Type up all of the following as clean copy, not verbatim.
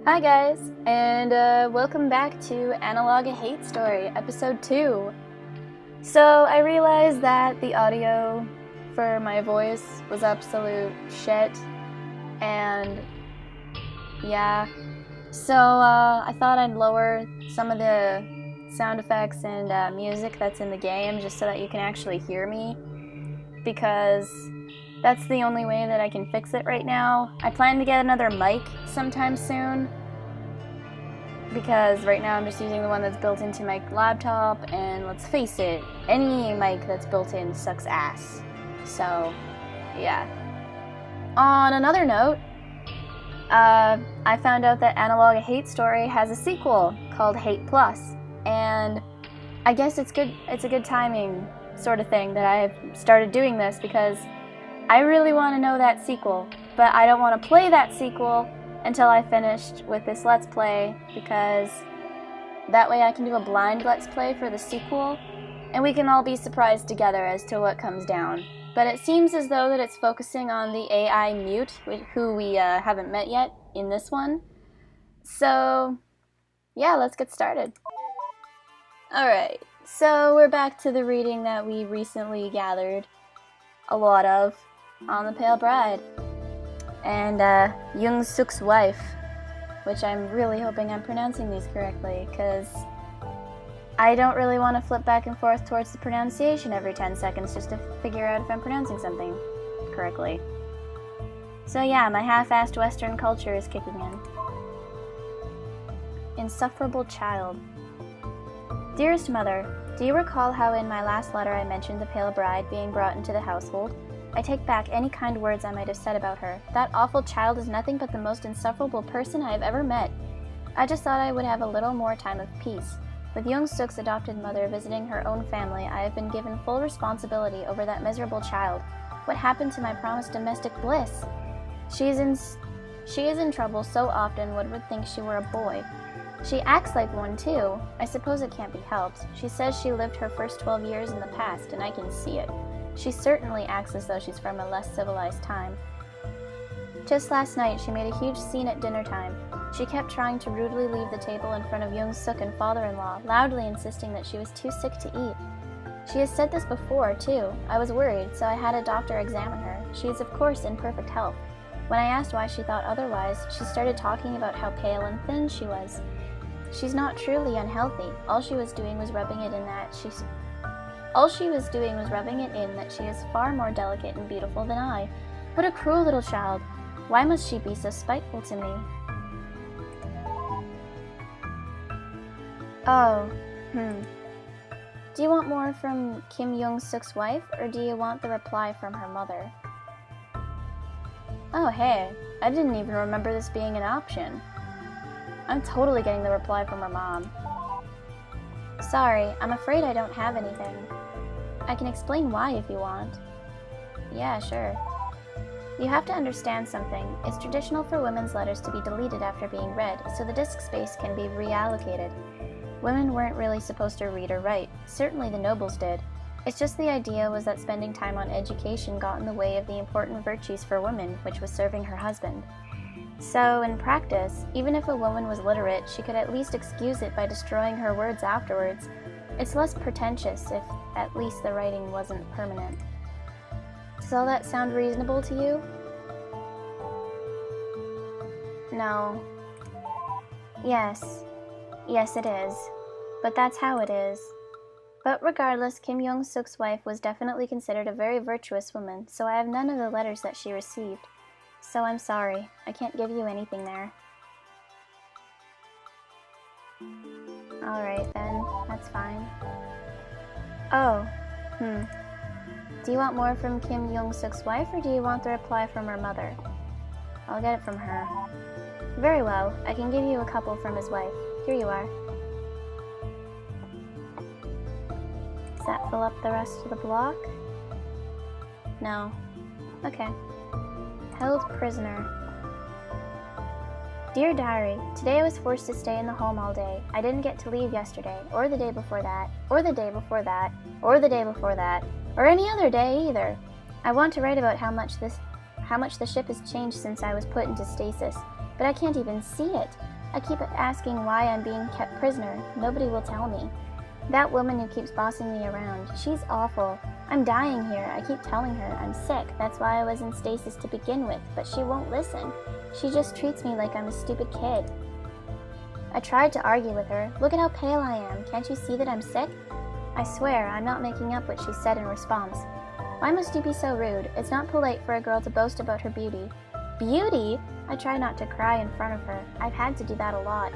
Hi guys, and welcome back to Analogue, a Hate Story, episode 2. So I realized that the audio for my voice was absolute shit, and yeah, so I thought I'd lower some of the sound effects and music that's in the game just so that you can actually hear me, because that's the only way that I can fix it right now. I plan to get another mic sometime soon, because right now I'm just using the one that's built into my laptop, and let's face it, any mic that's built in sucks ass. So, yeah. On another note, I found out that Analogue, a Hate Story has a sequel called Hate Plus, and I guess it's a good timing sort of thing that I've started doing this, because I really want to know that sequel, but I don't want to play that sequel until I finished with this Let's Play, because that way I can do a blind Let's Play for the sequel, and we can all be surprised together as to what comes down. But it seems as though that it's focusing on the AI Mute, who we haven't met yet in this one. So, yeah, let's get started. Alright, so we're back to the reading that we recently gathered a lot of on The Pale Bride. And Hyun-suk's wife, which I'm really hoping I'm pronouncing these correctly, because I don't really want to flip back and forth towards the pronunciation every 10 seconds just to figure out if I'm pronouncing something correctly. So yeah, my half-assed Western culture is kicking in. Insufferable child. Dearest Mother, do you recall how in my last letter I mentioned the Pale Bride being brought into the household? I take back any kind words I might have said about her. That awful child is nothing but the most insufferable person I have ever met. I just thought I would have a little more time of peace. With Hyun-suk's adopted mother visiting her own family, I have been given full responsibility over that miserable child. What happened to my promised domestic bliss? She is in trouble so often one would think she were a boy. She acts like one too. I suppose it can't be helped. She says she lived her first 12 years in the past, and I can see it. She certainly acts as though she's from a less civilized time. Just last night, she made a huge scene at dinner time. She kept trying to rudely leave the table in front of Hyun-suk and father-in-law, loudly insisting that she was too sick to eat. She has said this before, too. I was worried, so I had a doctor examine her. She is, of course, in perfect health. When I asked why she thought otherwise, she started talking about how pale and thin she was. She's not truly unhealthy. All she was doing was rubbing it in that she is far more delicate and beautiful than I. What a cruel little child. Why must she be so spiteful to me? Oh, Do you want more from Kim Hyun-suk's wife, or do you want the reply from her mother? Oh, hey, I didn't even remember this being an option. I'm totally getting the reply from her mom. Sorry, I'm afraid I don't have anything. I can explain why if you want. Yeah, sure. You have to understand something. It's traditional for women's letters to be deleted after being read, so the disk space can be reallocated. Women weren't really supposed to read or write. Certainly the nobles did. It's just the idea was that spending time on education got in the way of the important virtues for women, which was serving her husband. So, in practice, even if a woman was literate, she could at least excuse it by destroying her words afterwards. It's less pretentious if at least the writing wasn't permanent. Does all that sound reasonable to you? No. Yes. Yes, it is. But that's how it is. But regardless, Kim Hyun-suk's wife was definitely considered a very virtuous woman, so I have none of the letters that she received. So I'm sorry, I can't give you anything there. Alright then, that's fine. Oh, Do you want more from Kim Hyun-suk's wife, or do you want the reply from her mother? I'll get it from her. Very well, I can give you a couple from his wife. Here you are. Does that fill up the rest of the block? No. Okay. Held prisoner. Dear Diary, today I was forced to stay in the home all day. I didn't get to leave yesterday, or the day before that, or the day before that, or the day before that, or any other day either. I want to write about how much the ship has changed since I was put into stasis, but I can't even see it. I keep asking why I'm being kept prisoner. Nobody will tell me. That woman who keeps bossing me around, she's awful. I'm dying here. I keep telling her I'm sick. That's why I was in stasis to begin with, but she won't listen. She just treats me like I'm a stupid kid. I tried to argue with her. Look at how pale I am. Can't you see that I'm sick? I swear, I'm not making up what she said in response. Why must you be so rude? It's not polite for a girl to boast about her beauty. Beauty? I try not to cry in front of her. I've had to do that a lot.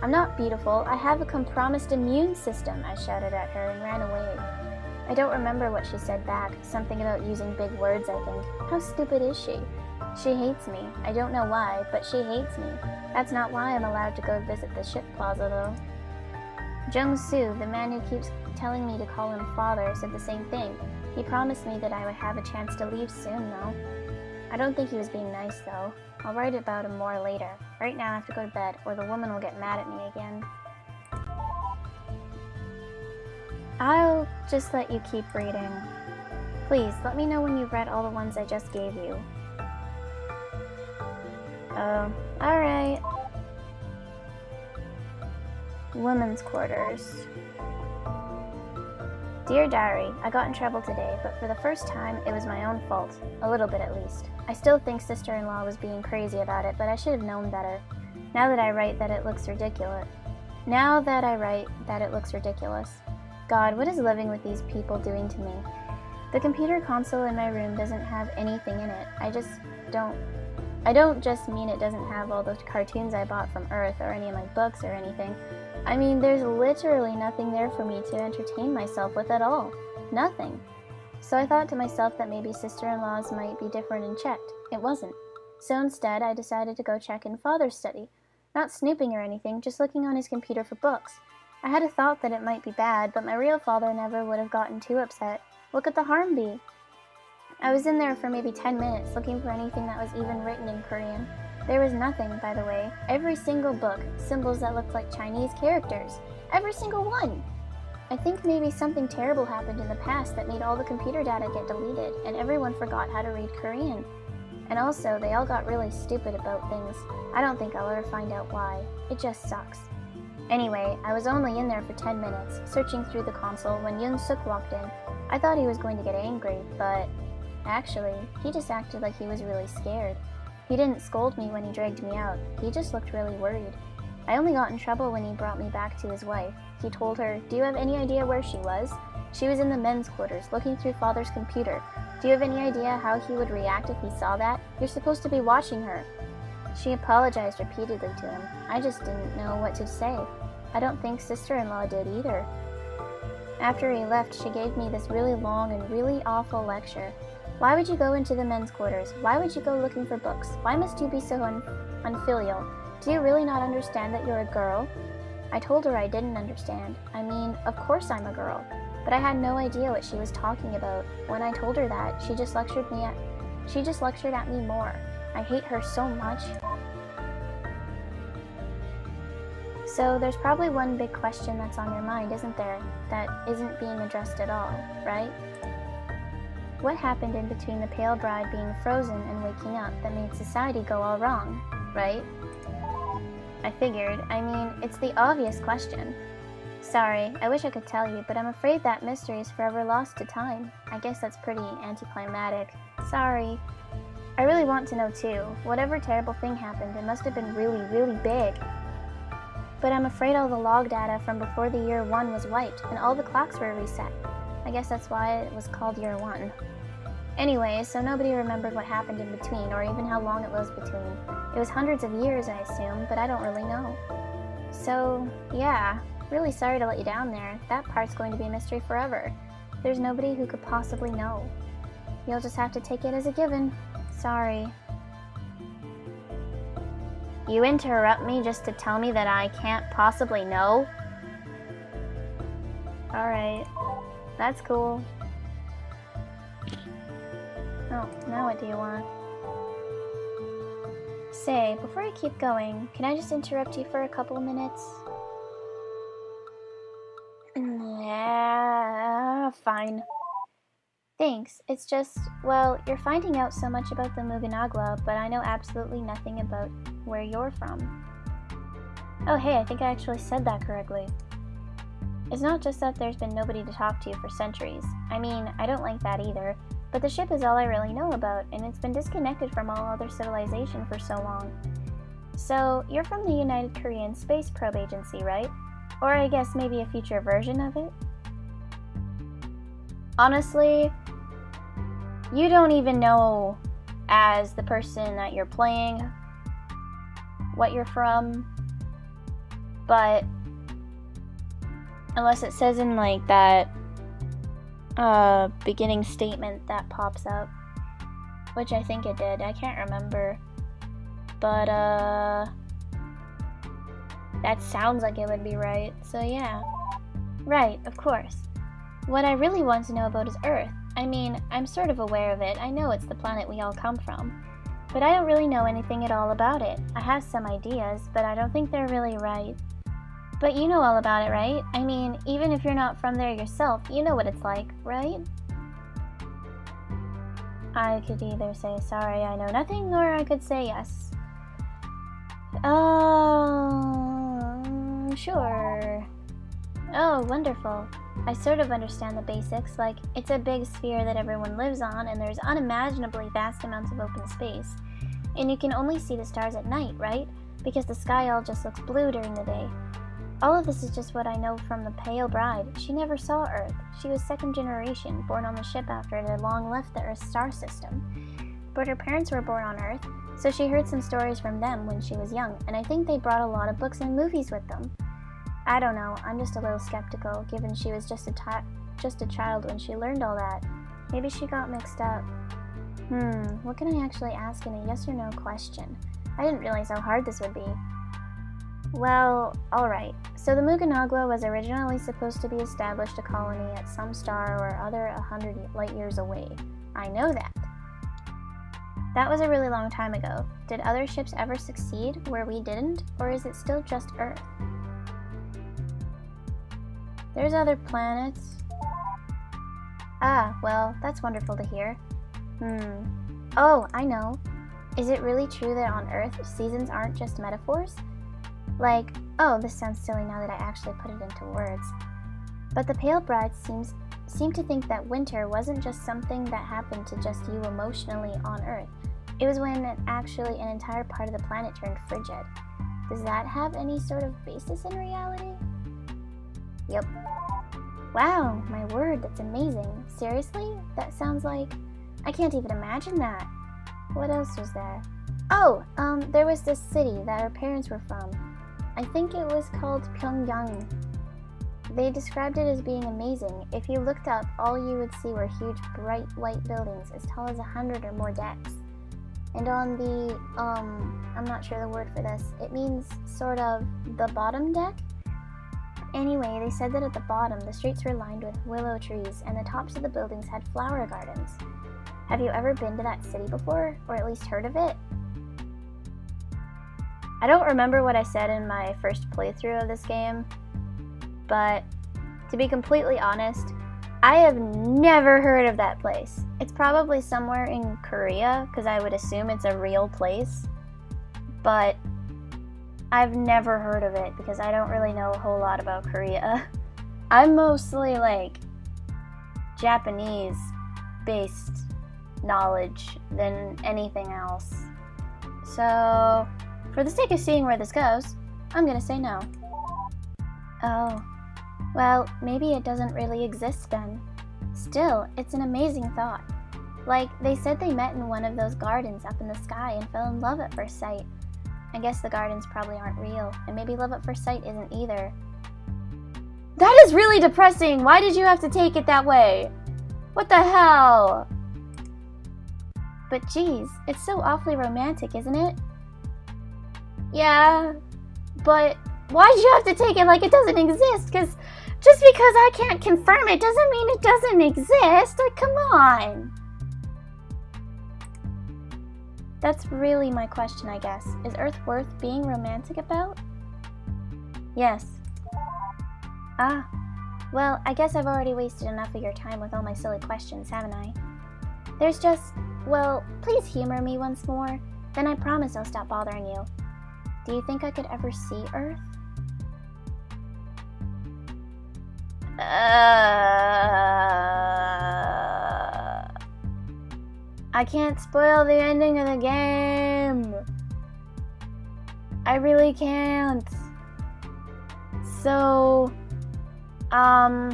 I'm not beautiful. I have a compromised immune system, I shouted at her and ran away. I don't remember what she said back. Something about using big words, I think. How stupid is she? She hates me. I don't know why, but she hates me. That's not why I'm allowed to go visit the ship plaza, though. Jung-soo, the man who keeps telling me to call him father, said the same thing. He promised me that I would have a chance to leave soon, though. I don't think he was being nice, though. I'll write about him more later. Right now I have to go to bed, or the woman will get mad at me again. I'll just let you keep reading. Please, let me know when you've read all the ones I just gave you. Oh, alright. Women's quarters. Dear Diary, I got in trouble today, but for the first time, it was my own fault. A little bit, at least. I still think sister-in-law was being crazy about it, but I should have known better. Now that I write that it looks ridiculous. God, what is living with these people doing to me? The computer console in my room doesn't have anything in it. I don't just mean it doesn't have all those cartoons I bought from Earth or any of my books or anything. I mean, there's literally nothing there for me to entertain myself with at all. Nothing. So I thought to myself that maybe sister-in-laws might be different and checked. It wasn't. So instead, I decided to go check in Father's study. Not snooping or anything, just looking on his computer for books. I had a thought that it might be bad, but my real father never would have gotten too upset. What could the harm be? I was in there for maybe 10 minutes looking for anything that was even written in Korean. There was nothing, by the way. Every single book, symbols that looked like Chinese characters. Every single one! I think maybe something terrible happened in the past that made all the computer data get deleted, and everyone forgot how to read Korean. And also, they all got really stupid about things. I don't think I'll ever find out why. It just sucks. Anyway, I was only in there for 10 minutes, searching through the console when Yoon-suk walked in. I thought he was going to get angry, but actually, he just acted like he was really scared. He didn't scold me when he dragged me out. He just looked really worried. I only got in trouble when he brought me back to his wife. He told her, "Do you have any idea where she was?" She was in the men's quarters, looking through Father's computer. "Do you have any idea how he would react if he saw that? You're supposed to be watching her." She apologized repeatedly to him. I just didn't know what to say. I don't think sister-in-law did either. After he left, she gave me this really long and really awful lecture. Why would you go into the men's quarters? Why would you go looking for books? Why must you be so unfilial? Do you really not understand that you're a girl? I told her I didn't understand. I mean, of course I'm a girl. But I had no idea what she was talking about. When I told her that, she just lectured at me more. I hate her so much. So there's probably one big question that's on your mind, isn't there? That isn't being addressed at all, right? What happened in between the pale bride being frozen and waking up that made society go all wrong, right? I figured. I mean, it's the obvious question. Sorry, I wish I could tell you, but I'm afraid that mystery is forever lost to time. I guess that's pretty anticlimactic. Sorry. I really want to know too. Whatever terrible thing happened, it must have been really, really big. But I'm afraid all the log data from before the year 1 was wiped, and all the clocks were reset. I guess that's why it was called year 1. Anyway, so nobody remembered what happened in between, or even how long it was between. It was hundreds of years, I assume, but I don't really know. So, yeah, really sorry to let you down there. That part's going to be a mystery forever. There's nobody who could possibly know. You'll just have to take it as a given. Sorry. You interrupt me just to tell me that I can't possibly know? Alright. That's cool. Oh, now what do you want? Say, before I keep going, can I just interrupt you for a couple of minutes? Yeah, fine. Thanks. It's just, well, you're finding out so much about the Muganagwa, but I know absolutely nothing about where you're from. Oh hey, I think I actually said that correctly. It's not just that there's been nobody to talk to for centuries. I mean, I don't like that either, but the ship is all I really know about, and it's been disconnected from all other civilization for so long. So, you're from the United Korean Space Probe Agency, right? Or I guess maybe a future version of it? Honestly, you don't even know, as the person that you're playing, what you're from, but unless it says in like that beginning statement that pops up, which I think it did, I can't remember, but that sounds like it would be right, so yeah. Right, of course. What I really want to know about is Earth. I mean, I'm sort of aware of it. I know it's the planet we all come from. But I don't really know anything at all about it. I have some ideas, but I don't think they're really right. But you know all about it, right? I mean, even if you're not from there yourself, you know what it's like, right? I could either say sorry, I know nothing, or I could say yes. Sure. Oh, wonderful. I sort of understand the basics, like, it's a big sphere that everyone lives on, and there's unimaginably vast amounts of open space. And you can only see the stars at night, right? Because the sky all just looks blue during the day. All of this is just what I know from the Pale Bride. She never saw Earth. She was second generation, born on the ship after it had long left the Earth star system. But her parents were born on Earth, so she heard some stories from them when she was young, and I think they brought a lot of books and movies with them. I don't know, I'm just a little skeptical, given she was just a child when she learned all that. Maybe she got mixed up. What can I actually ask in a yes or no question? I didn't realize how hard this would be. Well, alright. So the Muganagwa was originally supposed to be established a colony at some star or other 100 light years away. I know that. That was a really long time ago. Did other ships ever succeed where we didn't, or is it still just Earth? There's other planets. Ah, well, that's wonderful to hear. Oh, I know. Is it really true that on Earth, seasons aren't just metaphors? Like, oh, this sounds silly now that I actually put it into words. But the Pale Bride seem to think that winter wasn't just something that happened to just you emotionally on Earth. It was when actually an entire part of the planet turned frigid. Does that have any sort of basis in reality? Yep. Wow, my word, that's amazing. Seriously? That sounds like... I can't even imagine that. What else was there? Oh, there was this city that our parents were from. I think it was called Pyongyang. They described it as being amazing. If you looked up, all you would see were huge, bright white buildings as tall as 100 or more decks. And on the, I'm not sure the word for this, it means sort of the bottom deck? Anyway, they said that at the bottom, the streets were lined with willow trees, and the tops of the buildings had flower gardens. Have you ever been to that city before, or at least heard of it? I don't remember what I said in my first playthrough of this game, but to be completely honest, I have never heard of that place. It's probably somewhere in Korea, because I would assume it's a real place, but I've never heard of it because I don't really know a whole lot about Korea. I'm mostly like Japanese-based knowledge than anything else. So, for the sake of seeing where this goes, I'm gonna say no. Oh, well, maybe it doesn't really exist then. Still, it's an amazing thought. Like, they said they met in one of those gardens up in the sky and fell in love at first sight. I guess the gardens probably aren't real, and maybe love at first sight isn't either. That is really depressing! Why did you have to take it that way? What the hell? But geez, it's so awfully romantic, isn't it? Yeah, but why did you have to take it like it doesn't exist? Because just because I can't confirm it doesn't mean it doesn't exist. Like, come on. That's really my question, I guess. Is Earth worth being romantic about? Yes. Ah, well, I guess I've already wasted enough of your time with all my silly questions, haven't I? There's just, well, please humor me once more, then I promise I'll stop bothering you. Do you think I could ever see Earth? I can't spoil the ending of the game. I really can't. So, for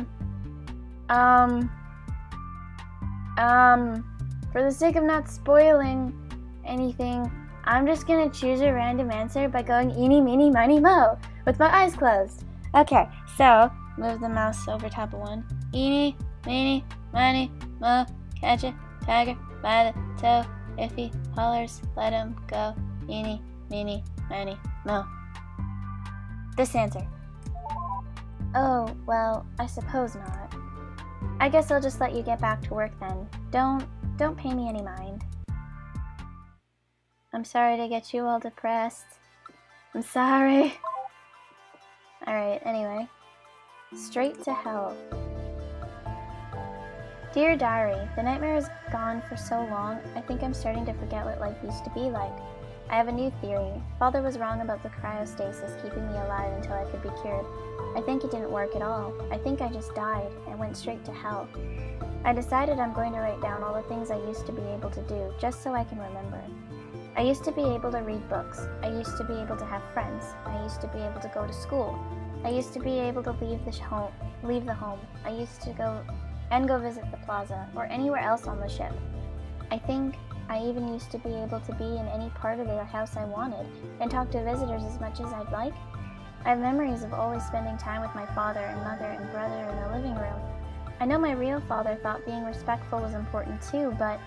the sake of not spoiling anything, I'm just gonna choose a random answer by going eeny, meeny, miny, mo with my eyes closed. Okay, so move the mouse over top of one. Eeny, meeny, miny, mo, catch a tiger by the toe. If he hollers, let him go. Eeny, meeny, miny, mo. This answer. Oh, well, I suppose not. I guess I'll just let you get back to work then. Don't pay me any mind. I'm sorry to get you all depressed. I'm sorry. Alright, anyway. Straight to hell. Dear Diary, the nightmare is gone for so long, I think I'm starting to forget what life used to be like. I have a new theory. Father was wrong about the cryostasis keeping me alive until I could be cured. I think it didn't work at all. I think I just died and went straight to hell. I decided I'm going to write down all the things I used to be able to do, just so I can remember. I used to be able to read books. I used to be able to have friends. I used to be able to go to school. I used to be able to leave the home. I used to go visit the plaza or anywhere else on the ship. I think I even used to be able to be in any part of the house I wanted and talk to visitors as much as I'd like. I have memories of always spending time with my father and mother and brother in the living room. I know my real father thought being respectful was important too, but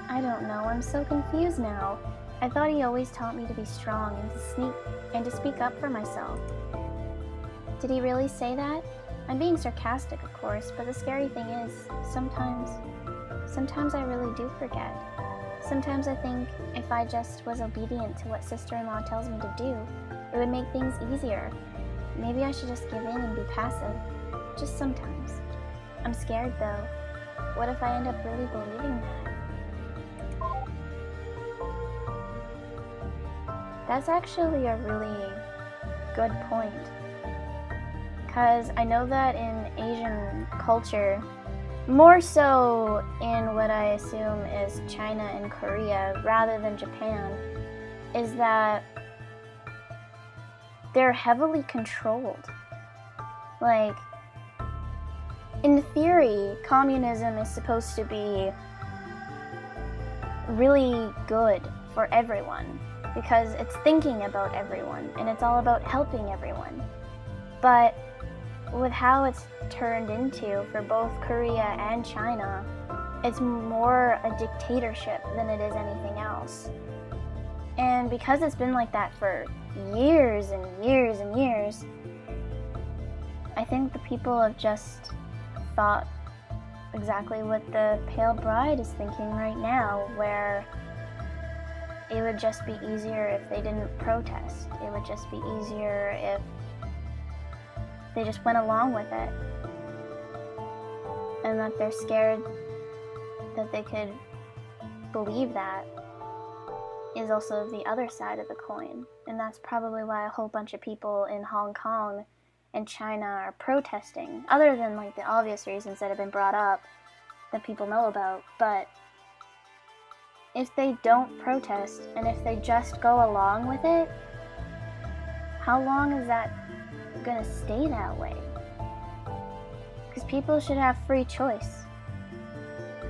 I don't know, I'm so confused now. I thought he always taught me to be strong and to speak up for myself. Did he really say that? I'm being sarcastic, of course, but the scary thing is, sometimes I really do forget. Sometimes I think if I just was obedient to what sister-in-law tells me to do, it would make things easier. Maybe I should just give in and be passive. Just sometimes. I'm scared though. What if I end up really believing that? That's actually a really good point. Because I know that in Asian culture, more so in what I assume is China and Korea rather than Japan, is that they're heavily controlled. Like, in theory, communism is supposed to be really good for everyone because it's thinking about everyone and it's all about helping everyone. But with how it's turned into for both Korea and China, it's more a dictatorship than it is anything else. And because it's been like that for years and years and years, I think the people have just thought exactly what the Pale Bride is thinking right now, where it would just be easier if they didn't protest. It would just be easier if they just went along with it. And that they're scared that they could believe that is also the other side of the coin. And that's probably why a whole bunch of people in Hong Kong and China are protesting, other than like the obvious reasons that have been brought up that people know about. But if they don't protest and if they just go along with it, how long is that gonna stay that way? Because people should have free choice.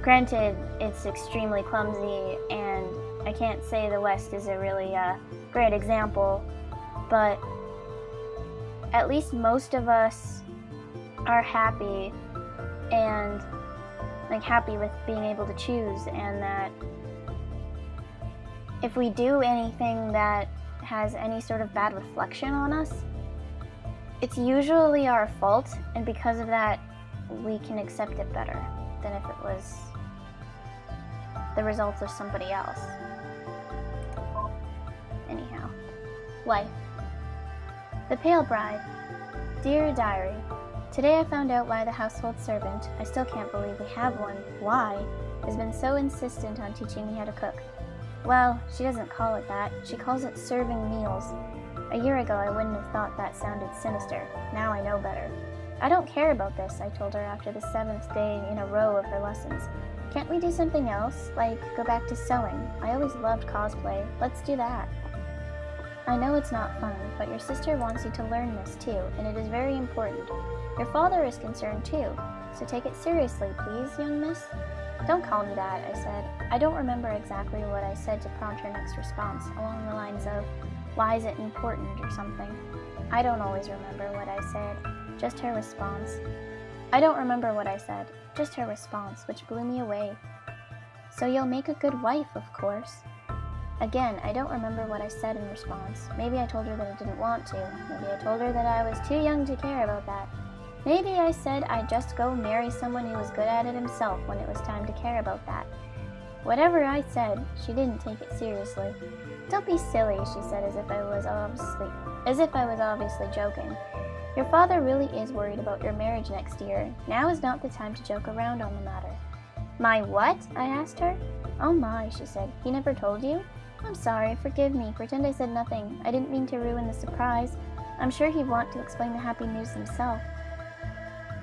Granted, it's extremely clumsy, and I can't say the West is a really great example, but at least most of us are happy and like happy with being able to choose, and that if we do anything that has any sort of bad reflection on us, it's usually our fault, and because of that, we can accept it better than if it was the results of somebody else. Anyhow, life. The Pale Bride. Dear Diary, today I found out why the household servant, I still can't believe we have one, why, has been so insistent on teaching me how to cook. Well, she doesn't call it that, she calls it serving meals. A year ago I wouldn't have thought that sounded sinister, now I know better. I don't care about this, I told her after the 7th day in a row of her lessons. Can't we do something else, like go back to sewing? I always loved cosplay. Let's do that. I know it's not fun, but your sister wants you to learn this too, and it is very important. Your father is concerned too, so take it seriously, please, young miss. Don't call me that, I said. I don't remember exactly what I said to prompt her next response, along the lines of, why is it important or something. I don't always remember what I said, just her response. I don't remember what I said, just her response, which blew me away. So you'll make a good wife, of course. Again, I don't remember what I said in response. Maybe I told her that I didn't want to. Maybe I told her that I was too young to care about that. Maybe I said I'd just go marry someone who was good at it himself when it was time to care about that. Whatever I said, she didn't take it seriously. Don't be silly, she said as if I was obviously joking. Your father really is worried about your marriage next year. Now is not the time to joke around on the matter. My what? I asked her. Oh my, she said. He never told you? I'm sorry, forgive me. Pretend I said nothing. I didn't mean to ruin the surprise. I'm sure he'd want to explain the happy news himself.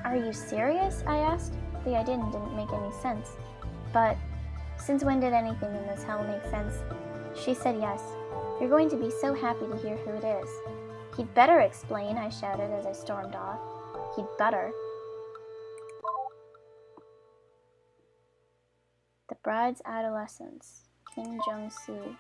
Are you serious? I asked. The idea didn't make any sense. But since when did anything in this hell make sense? She said yes. You're going to be so happy to hear who it is. He'd better explain, I shouted as I stormed off. He'd better. The Bride's Adolescence, Kim Jong-soo.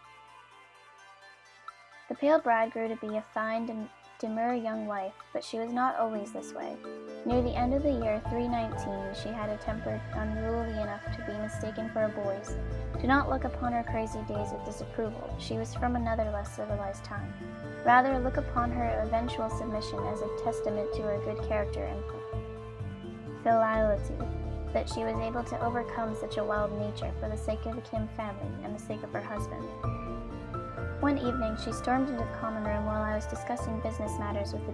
The pale bride grew to be a fine, demure young wife, but she was not always this way. Near the end of the year 319, she had a temper unruly enough to be mistaken for a boy's. Do not look upon her crazy days with disapproval. She was from another less civilized time. Rather, look upon her eventual submission as a testament to her good character and filiality, that she was able to overcome such a wild nature for the sake of the Kim family and the sake of her husband. One evening, she stormed into the common room while I was discussing business matters with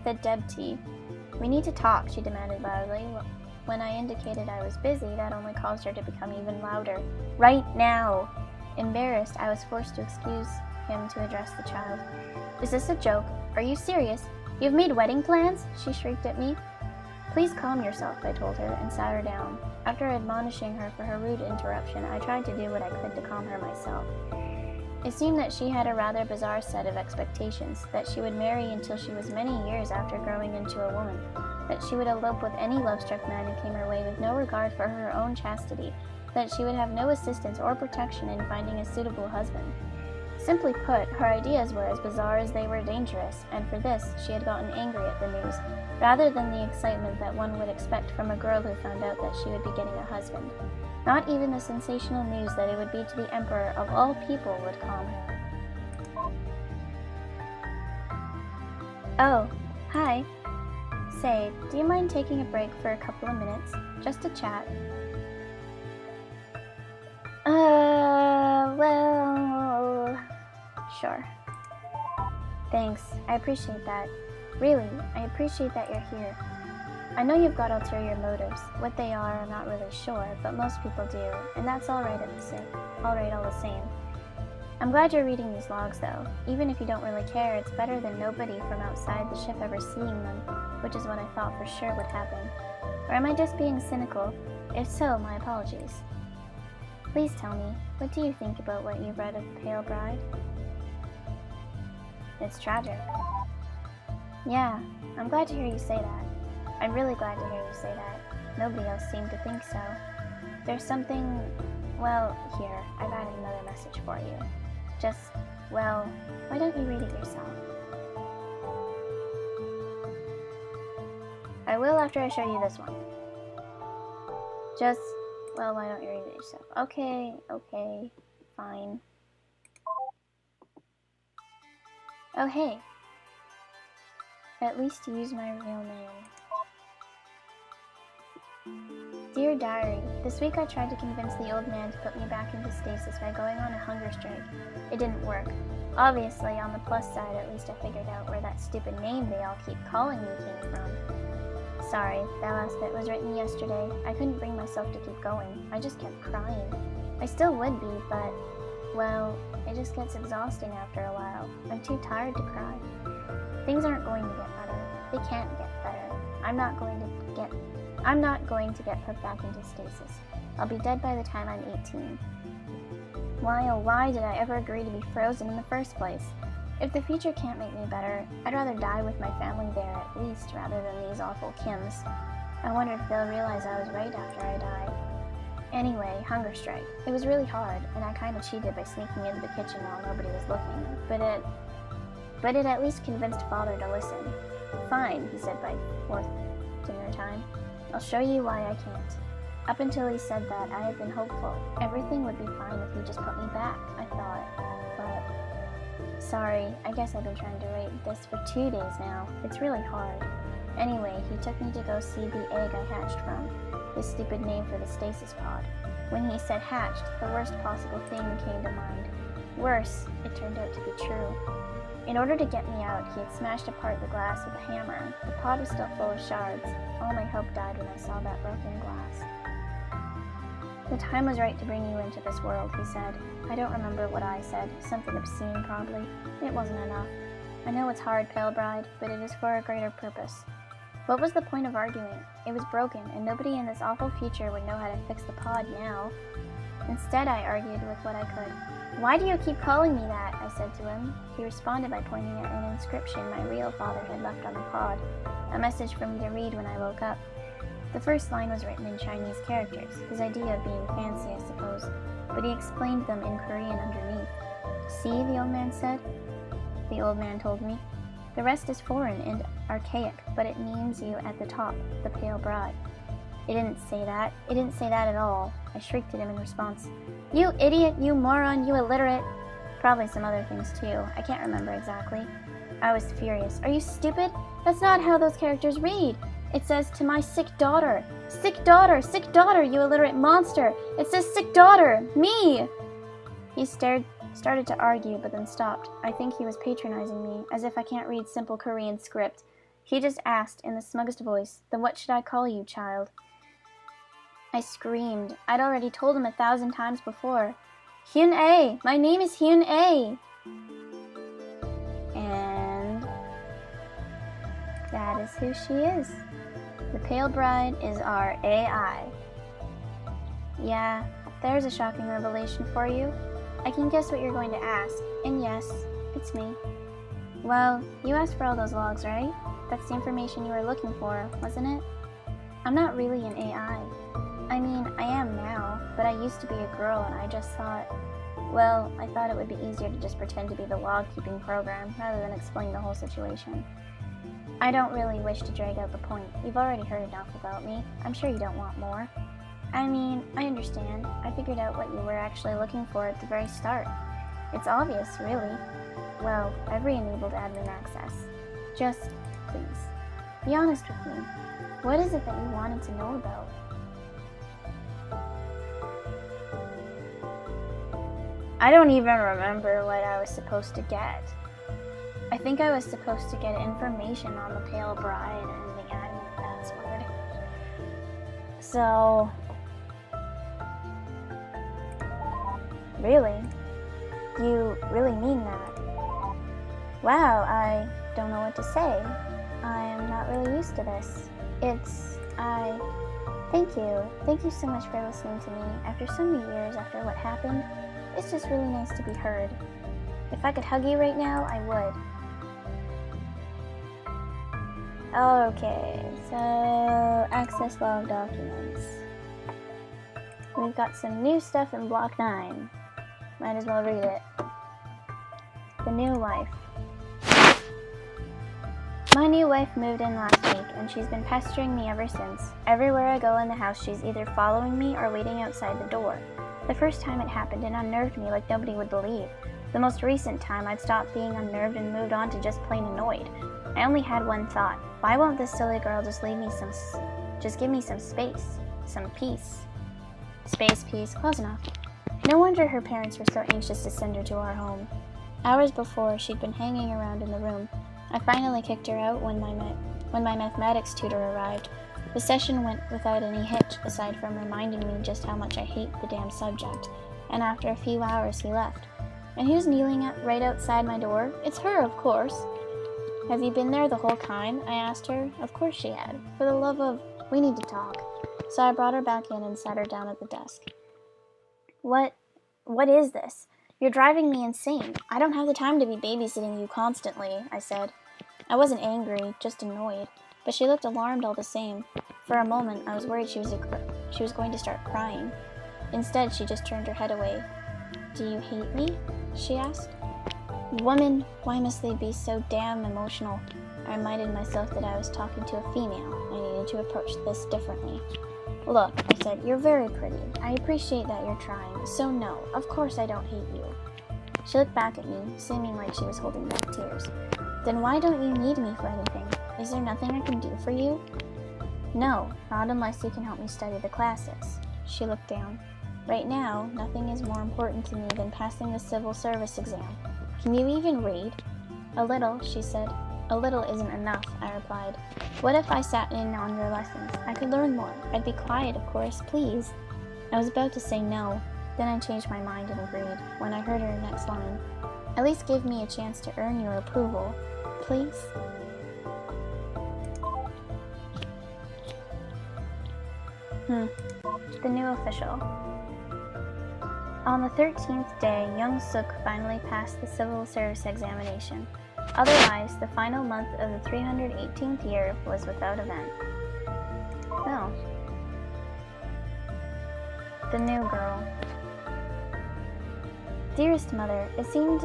a deputy. We need to talk, she demanded loudly. When I indicated I was busy, that only caused her to become even louder. Right now! Embarrassed, I was forced to excuse him to address the child. Is this a joke? Are you serious? You've made wedding plans? She shrieked at me. Please calm yourself, I told her, and sat her down. After admonishing her for her rude interruption, I tried to do what I could to calm her myself. It seemed that she had a rather bizarre set of expectations, that she would marry until she was many years after growing into a woman, that she would elope with any love-struck man who came her way with no regard for her own chastity, that she would have no assistance or protection in finding a suitable husband. Simply put, her ideas were as bizarre as they were dangerous, and for this she had gotten angry at the news, rather than the excitement that one would expect from a girl who found out that she would be getting a husband. Not even the sensational news that it would be to the emperor of all people would calm her. Oh, hi. Say, do you mind taking a break for a couple of minutes? Just to chat. Well... Sure. Thanks, I appreciate that. Really, I appreciate that you're here. I know you've got ulterior motives. What they are, I'm not really sure, but most people do, and that's all right all the same. I'm glad you're reading these logs, though. Even if you don't really care, it's better than nobody from outside the ship ever seeing them, which is what I thought for sure would happen. Or am I just being cynical? If so, my apologies. Please tell me, what do you think about what you've read of The Pale Bride? It's tragic. Yeah, I'm glad to hear you say that. I'm really glad to hear you say that. Nobody else seemed to think so. There's something... Well, here, I've added another message for you. Just, well, why don't you read it yourself? I will after I show you this one. Just, well, why don't you read it yourself? Okay, fine. Oh, hey. At least use my real name. Dear Diary, this week I tried to convince the old man to put me back into stasis by going on a hunger strike. It didn't work. Obviously, on the plus side, at least I figured out where that stupid name they all keep calling me came from. Sorry, that last bit was written yesterday. I couldn't bring myself to keep going. I just kept crying. I still would be, but Well, it just gets exhausting after a while. I'm too tired to cry. Things aren't going to get better. They can't get better. I'm not going to get put back into stasis. I'll be dead by the time I'm 18. Why, oh why did I ever agree to be frozen in the first place? If the future can't make me better, I'd rather die with my family there at least, rather than these awful Kims. I wondered if they'll realize I was right after I die. Anyway, hunger strike. It was really hard, and I kinda cheated by sneaking into the kitchen while nobody was looking, but it at least convinced Father to listen. Fine, he said by fourth dinner time. I'll show you why I can't. Up until he said that, I had been hopeful. Everything would be fine if he just put me back, I thought. But, sorry, I guess I've been trying to write this for 2 days now. It's really hard. Anyway, he took me to go see the egg I hatched from. His stupid name for the stasis pod. When he said hatched, the worst possible thing came to mind. Worse, it turned out to be true. In order to get me out, he had smashed apart the glass with a hammer. The pod was still full of shards. All my hope died when I saw that broken glass. The time was right to bring you into this world, he said. I don't remember what I said. Something obscene, probably. It wasn't enough. I know it's hard, Pale Bride, but it is for a greater purpose. What was the point of arguing? It was broken, and nobody in this awful future would know how to fix the pod now. Instead, I argued with what I could. Why do you keep calling me that? I said to him. He responded by pointing at an inscription my real father had left on the pod, a message for me to read when I woke up. The first line was written in Chinese characters, his idea of being fancy, I suppose, but he explained them in Korean underneath. See, the old man said. The old man told me. The rest is foreign and archaic, but it names you at the top, the Pale Bride. It didn't say that. It didn't say that at all. I shrieked at him in response. You idiot, you moron, you illiterate. Probably some other things too. I can't remember exactly. I was furious. Are you stupid? That's not how those characters read. It says, to my sick daughter. Sick daughter, you illiterate monster. It says sick daughter, me. He started to argue, but then stopped. I think he was patronizing me, as if I can't read simple Korean script. He just asked in the smuggest voice, then what should I call you, child? I screamed. I'd already told him 1,000 times before. Hyun-ae! My name is Hyun-ae! And that is who she is. The Pale Bride is our AI. Yeah, there's a shocking revelation for you. I can guess what you're going to ask, and yes, it's me. Well, you asked for all those logs, right? That's the information you were looking for, wasn't it? I'm not really an AI. I mean, I am now, but I used to be a girl and I just thought, well, I thought it would be easier to just pretend to be the log-keeping program rather than explain the whole situation. I don't really wish to drag out the point. You've already heard enough about me. I'm sure you don't want more. I mean, I understand. I figured out what you were actually looking for at the very start. It's obvious, really. Well, I've re-enabled admin access. Just, please, be honest with me. What is it that you wanted to know about? I don't even remember what I was supposed to get. I think I was supposed to get information on the Pale Bride and the admin password. So... Really? You really mean that? Wow, I don't know what to say. I am not really used to this. Thank you. Thank you so much for listening to me. After so many years after what happened, it's just really nice to be heard. If I could hug you right now, I would. Okay, so access log documents. We've got some new stuff in block 9. Might as well read it. The new wife. My new wife moved in last week, and she's been pestering me ever since. Everywhere I go in the house, she's either following me or waiting outside the door. The first time it happened, it unnerved me like nobody would believe. The most recent time, I'd stopped being unnerved and moved on to just plain annoyed. I only had one thought. Why won't this silly girl just give me some space, some peace? Space, peace, close enough. No wonder her parents were so anxious to send her to our home. Hours before, she'd been hanging around in the room. I finally kicked her out when my mathematics tutor arrived. The session went without any hitch, aside from reminding me just how much I hate the damn subject. and after a few hours he left. And who's kneeling right outside my door? It's her, of course. Have you been there the whole time? I asked her. Of course she had. For the love of... We need to talk. So I brought her back in and sat her down at the desk. What is this? You're driving me insane. I don't have the time to be babysitting you constantly, I said. I wasn't angry, just annoyed. But she looked alarmed all the same. For a moment, I was worried she was going to start crying. Instead, she just turned her head away. Do you hate me? She asked. Woman, why must they be so damn emotional? I reminded myself that I was talking to a female. I needed to approach this differently. Look, I said, you're very pretty. I appreciate that you're trying. So no, of course I don't hate you. She looked back at me, seeming like she was holding back tears. Then why don't you need me for anything? Is there nothing I can do for you? No, not unless you can help me study the classics. She looked down. Right now, nothing is more important to me than passing the civil service exam. Can you even read? A little, she said. A little isn't enough, I replied. What if I sat in on your lessons? I could learn more. I'd be quiet, of course, please. I was about to say no, then I changed my mind and agreed, when I heard her next line. At least give me a chance to earn your approval, please. The new official. On the 13th day, young Suk finally passed the civil service examination. Otherwise, the final month of the 318th year was without event. Oh. The new girl. Dearest mother, it seems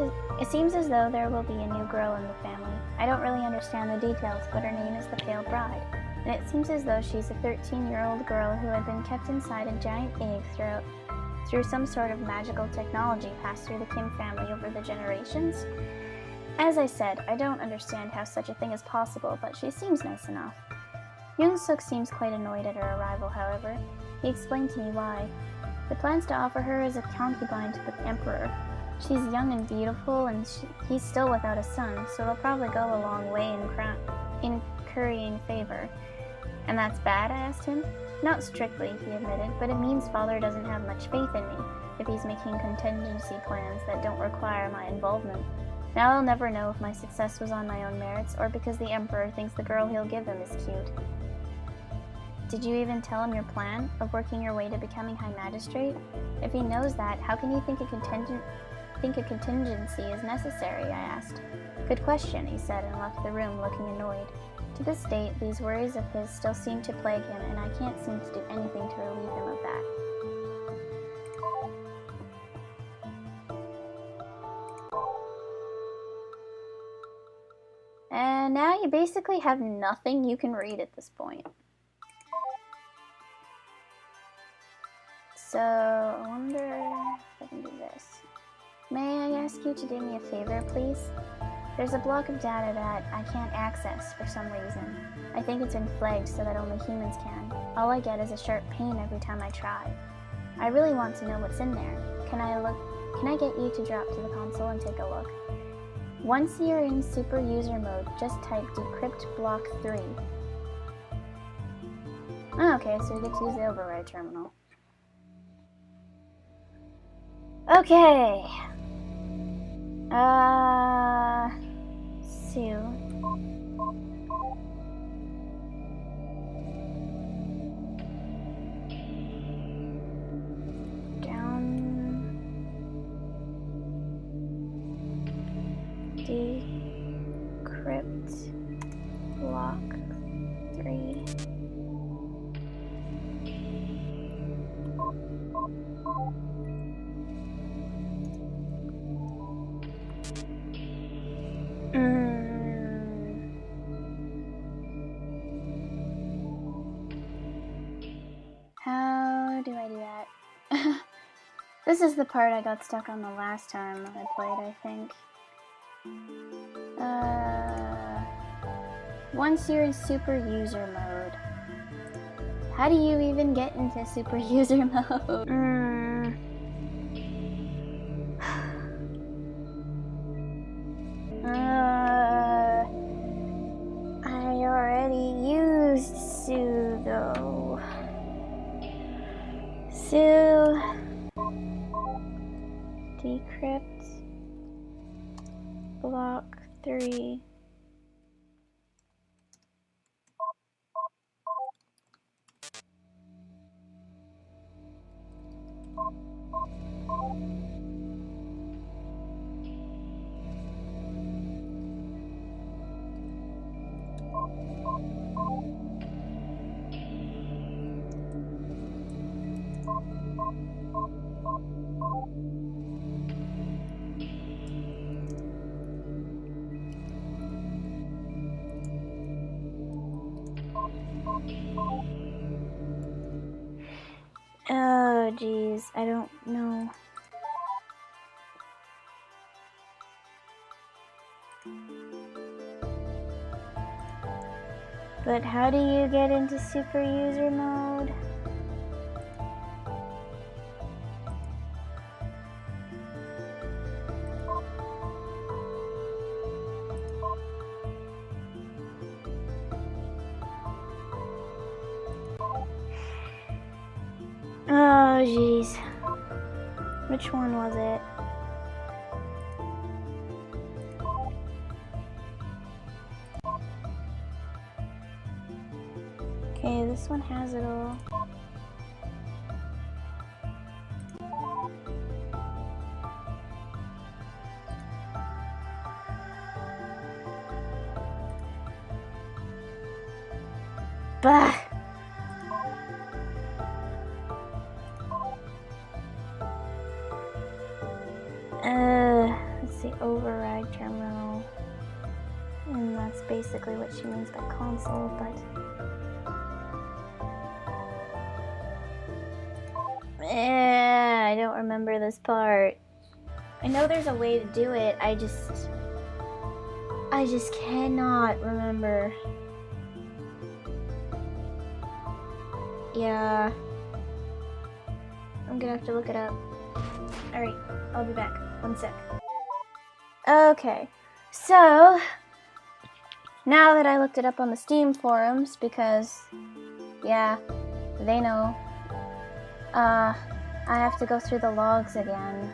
as though there will be a new girl in the family. I don't really understand the details, but her name is the Pale Bride, and it seems as though she's a 13-year-old girl who had been kept inside a giant egg through some sort of magical technology passed through the Kim family over the generations. As I said, I don't understand how such a thing is possible, but she seems nice enough. Young Suk seems quite annoyed at her arrival, however. He explained to me why. He plans to offer her as a concubine to the emperor. She's young and beautiful, and he's still without a son, so they'll probably go a long way in currying favor. And that's bad, I asked him. Not strictly, he admitted, but it means father doesn't have much faith in me if he's making contingency plans that don't require my involvement. Now I'll never know if my success was on my own merits or because the emperor thinks the girl he'll give him is cute. Did you even tell him your plan of working your way to becoming High Magistrate? If he knows that, how can you think a contingency is necessary? I asked. Good question, he said, and left the room looking annoyed. To this date, these worries of his still seem to plague him, and I can't seem to do anything to relieve him of that. And now you basically have nothing you can read at this point. So, I wonder if I can do this. May I ask you to do me a favor, please? There's a block of data that I can't access for some reason. I think it's been flagged so that only humans can. All I get is a sharp pain every time I try. I really want to know what's in there. Can I get you to drop to the console and take a look? Once you're in super user mode, just type decrypt block 3. Oh, okay, so you get to use the override terminal. Okay. Sue. Decrypt block 3. How do I do that? This is the part I got stuck on the last time I played, I think. Once you're in super user mode. How do you even get into super user mode? I already used Sue though. Sue. Decrypt block 3. Oh, geez, I don't know. But how do you get into super user mode? Oh, jeez. Which one was it? Okay, this one has it all. Bah! Let's see, override terminal. And that's basically what she means by console, but... I don't remember this part. I know there's a way to do it, I just cannot remember. Yeah. I'm gonna have to look it up. Alright, I'll be back. 1 sec. Okay, so now that I looked it up on the Steam forums, because, yeah, they know, I have to go through the logs again.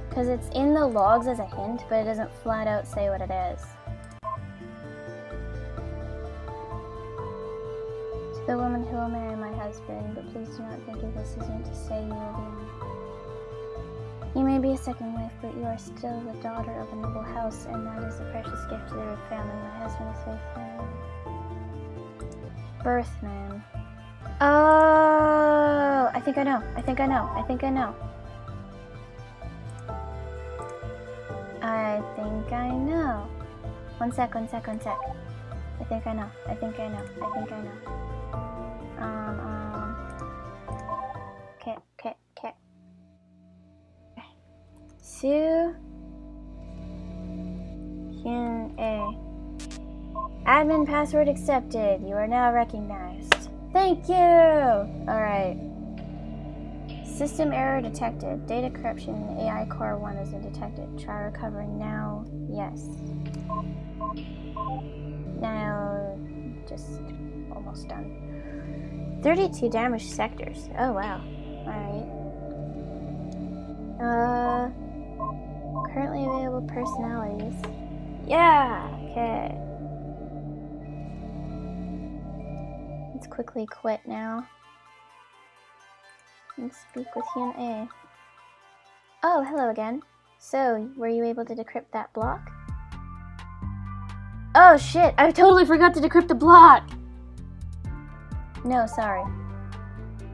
Because it's in the logs as a hint, but it doesn't flat out say what it is. To the woman who will marry my husband, but please do not think of this as meant to say you will be. You may be a second wife, but you are still the daughter of a noble house, and that is a precious gift to their family. My husband is faithful. Birthman. Oh, I think I know. I think I know. I think I know. I think I know. 1 sec, 1 sec, 1 sec. I think I know. I think I know. I think I know. Okay. Sue Hyun-ae. Admin password accepted. You are now recognized. Thank you! Alright. System error detected. Data corruption in AI Core 1 has been detected. Try recovering now. Yes. Now, just almost done. 32 damaged sectors. Oh, wow. Alright. Currently available personalities. Yeah! Okay. Let's quickly quit now. And speak with Hyun-ae. Oh, hello again. So, were you able to decrypt that block? Oh shit, I totally forgot to decrypt the block! No, sorry.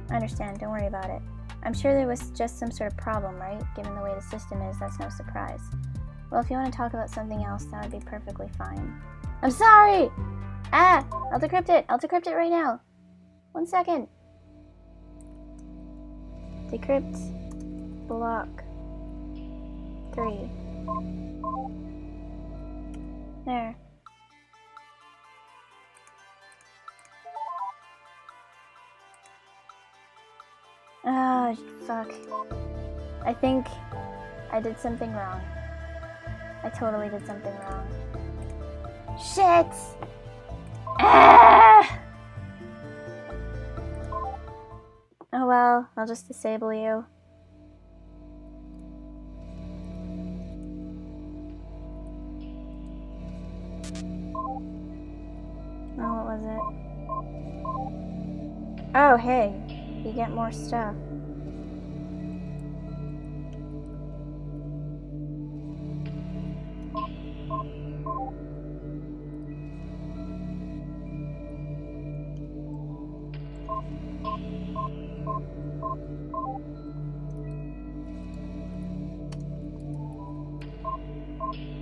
I understand, don't worry about it. I'm sure there was just some sort of problem, right? Given the way the system is, that's no surprise. Well, if you want to talk about something else, that would be perfectly fine. I'm sorry! Ah! I'll decrypt it! I'll decrypt it right now! 1 second! Decrypt block 3. There. Ah, fuck. I think I did something wrong. I totally did something wrong. Shit! Ah! Oh well, I'll just disable you. was it? Oh, hey. You get more stuff.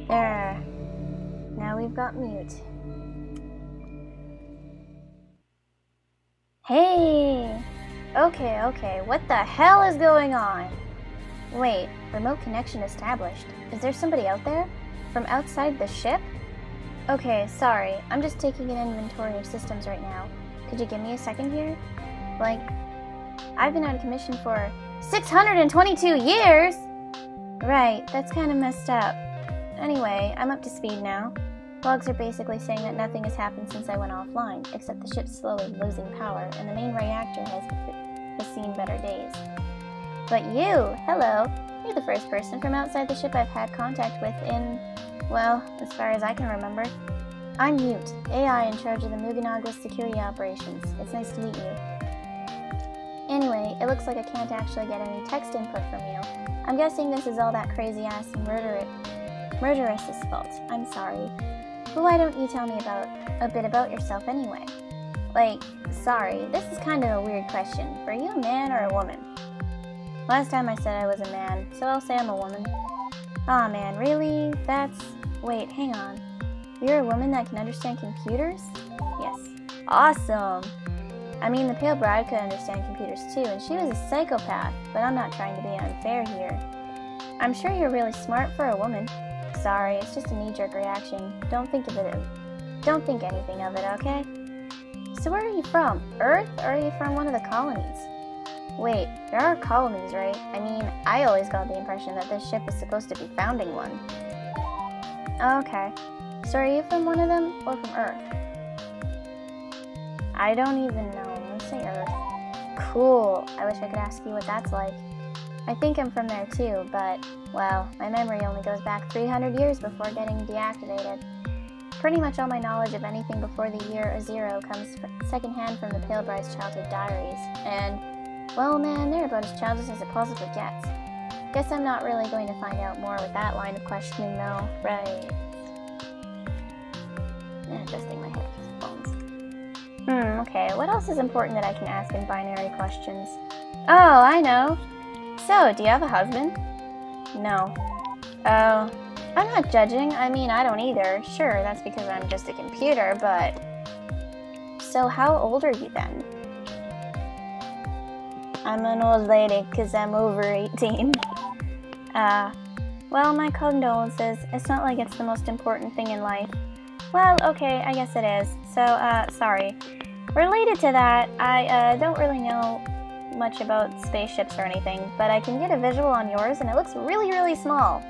There. Now we've got mute. Hey! Okay, what the hell is going on? Wait, remote connection established. Is there somebody out there? From outside the ship? Okay, sorry, I'm just taking an inventory of systems right now. Could you give me a second here? Like, I've been out of commission for 622 years! Right, that's kind of messed up. Anyway, I'm up to speed now. Logs are basically saying that nothing has happened since I went offline, except the ship's slowly losing power, and the main reactor has seen better days. But you, hello, you're the first person from outside the ship I've had contact with in, well, as far as I can remember. I'm Mute, AI in charge of the Muganagwa security operations. It's nice to meet you. Anyway, it looks like I can't actually get any text input from you. I'm guessing this is all that crazy-ass murderess's fault. I'm sorry. But why don't you tell me a bit about yourself anyway? Like, sorry, this is kind of a weird question. Are you a man or a woman? Last time I said I was a man, so I'll say I'm a woman. Aw man, really? Wait, hang on. You're a woman that can understand computers? Yes. Awesome! I mean, the Pale Bride could understand computers too, and she was a psychopath, but I'm not trying to be unfair here. I'm sure you're really smart for a woman. Sorry, it's just a knee-jerk reaction. Don't think anything of it, okay? So where are you from? Earth, or are you from one of the colonies? Wait, there are colonies, right? I mean, I always got the impression that this ship is supposed to be founding one. Okay. So are you from one of them, or from Earth? I don't even know. Let's say Earth. Cool. I wish I could ask you what that's like. I think I'm from there too, but, well, my memory only goes back 300 years before getting deactivated. Pretty much all my knowledge of anything before the year 0 comes secondhand from the Pale Bride's childhood diaries, and, well man, they're about as childish as it possibly gets. Guess I'm not really going to find out more with that line of questioning though, right? Adjusting my headphones. Okay, what else is important that I can ask in binary questions? Oh, I know! So, do you have a husband? No. Oh, I'm not judging. I mean, I don't either. Sure, that's because I'm just a computer, but... So, how old are you then? I'm an old lady, because I'm over 18. Well, my condolences. It's not like it's the most important thing in life. Well, okay, I guess it is. So, sorry. Related to that, I, don't really know much about spaceships or anything, but I can get a visual on yours, and it looks really, really small.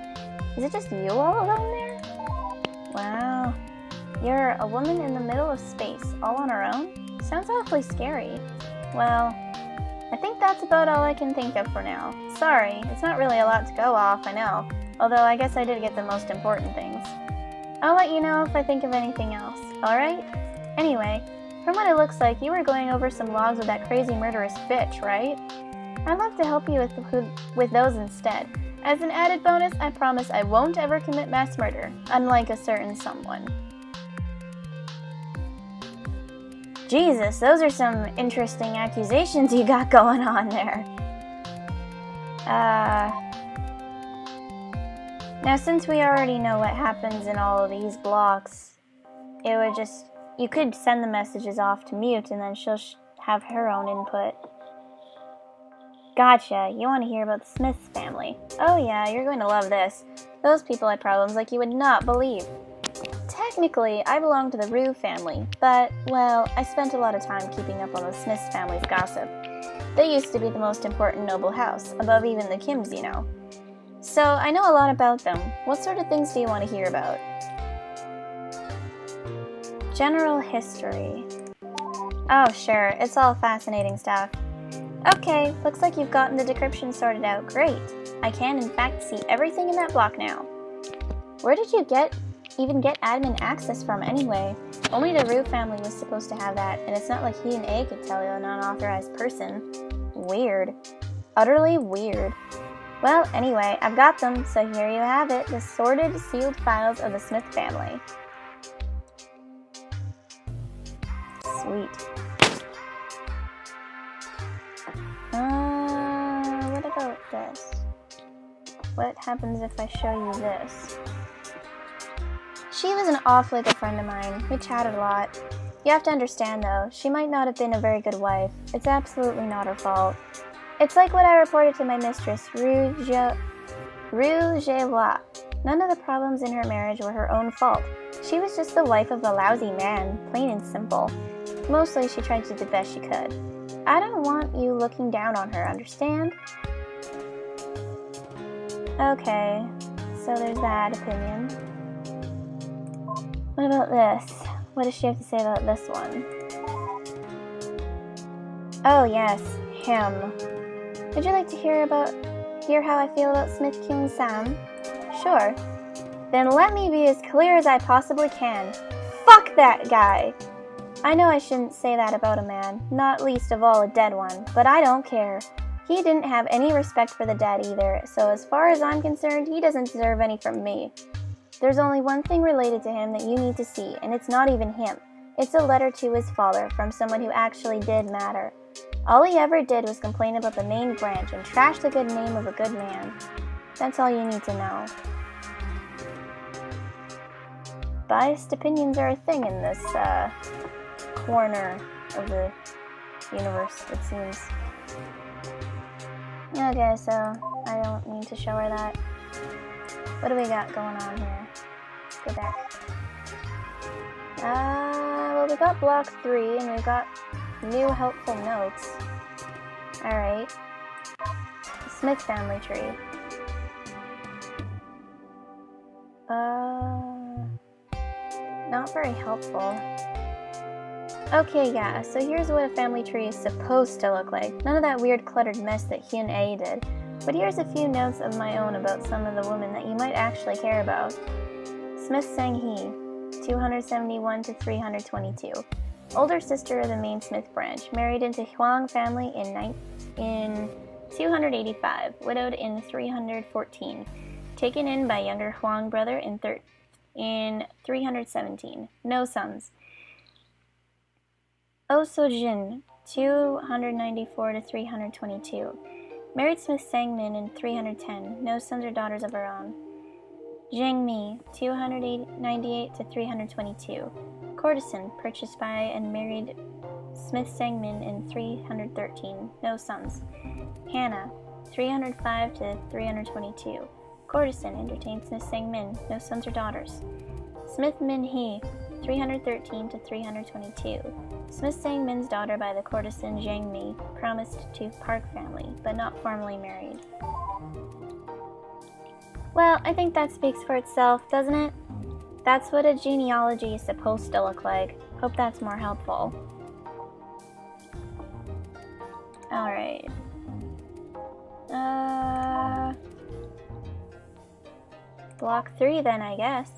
Is it just you all alone there? Wow. You're a woman in the middle of space, all on her own? Sounds awfully scary. Well, I think that's about all I can think of for now. Sorry, it's not really a lot to go off, I know. Although I guess I did get the most important things. I'll let you know if I think of anything else, alright? Anyway, from what it looks like, you were going over some logs with that crazy murderous bitch, right? I'd love to help you with those instead. As an added bonus, I promise I won't ever commit mass murder, unlike a certain someone. Jesus, those are some interesting accusations you got going on there. Now since we already know what happens in all of these blocks, it would just... You could send the messages off to Mute and then she'll have her own input. Gotcha, you want to hear about the Smiths family. Oh yeah, you're going to love this. Those people had problems like you would not believe. Technically, I belong to the Rue family, but, well, I spent a lot of time keeping up on the Smiths family's gossip. They used to be the most important noble house, above even the Kims, you know. So, I know a lot about them. What sort of things do you want to hear about? General history. Oh, sure, it's all fascinating stuff. Okay, looks like you've gotten the decryption sorted out. Great. I can, in fact, see everything in that block now. Where did you even get admin access from anyway? Only the Rue family was supposed to have that, and it's not like Hyun-ae could tell an unauthorized person. Weird. Utterly weird. Well, anyway, I've got them, so here you have it, the sorted, sealed files of the Smith family. Sweet. What about this? What happens if I show you this? She was an awfully good friend of mine. We chatted a lot. You have to understand, though, she might not have been a very good wife. It's absolutely not her fault. It's like what I reported to my mistress, Rue Geois. None of the problems in her marriage were her own fault. She was just the wife of a lousy man, plain and simple. Mostly she tried to do the best she could. I don't want you looking down on her, understand? Okay, so there's that opinion. What about this? What does she have to say about this one? Oh yes, him. Would you like to hear how I feel about Smith Kyung-sam? Sure. Then let me be as clear as I possibly can. Fuck that guy! I know I shouldn't say that about a man, not least of all a dead one, but I don't care. He didn't have any respect for the dead either, so as far as I'm concerned, he doesn't deserve any from me. There's only one thing related to him that you need to see, and it's not even him. It's a letter to his father from someone who actually did matter. All he ever did was complain about the main branch and trash the good name of a good man. That's all you need to know. Biased opinions are a thing in this, corner of the universe, it seems. Okay, so I don't need to show her that. What do we got going on here? Let's go back. Well, we got block 3, and we've got new helpful notes. Alright. The Smith family tree. Not very helpful. Okay, yeah, so here's what a family tree is supposed to look like. None of that weird cluttered mess that Hyun-ae did. But here's a few notes of my own about some of the women that you might actually care about. Smith Sang-hee, 271 to 322. Older sister of the main Smith branch, married into Hwang family in 285, widowed in 314. Taken in by younger Hwang brother in 317. No sons. Oh So-jin, 294 to 322. Married Smith Sang-min in 310. No sons or daughters of her own. Jang-mi, 298 to 322. Courtesan, purchased by and married Smith Sang-min in 313. No sons. Hannah, 305 to 322. Courtesan, entertained Smith Sang-min. No sons or daughters. Smith Min-hee, 313 to 322. Smith Sang-min's daughter by the courtesan Jang-mi, promised to Park family, but not formally married. Well, I think that speaks for itself, doesn't it? That's what a genealogy is supposed to look like. Hope that's more helpful. Alright. Block 3 then, I guess.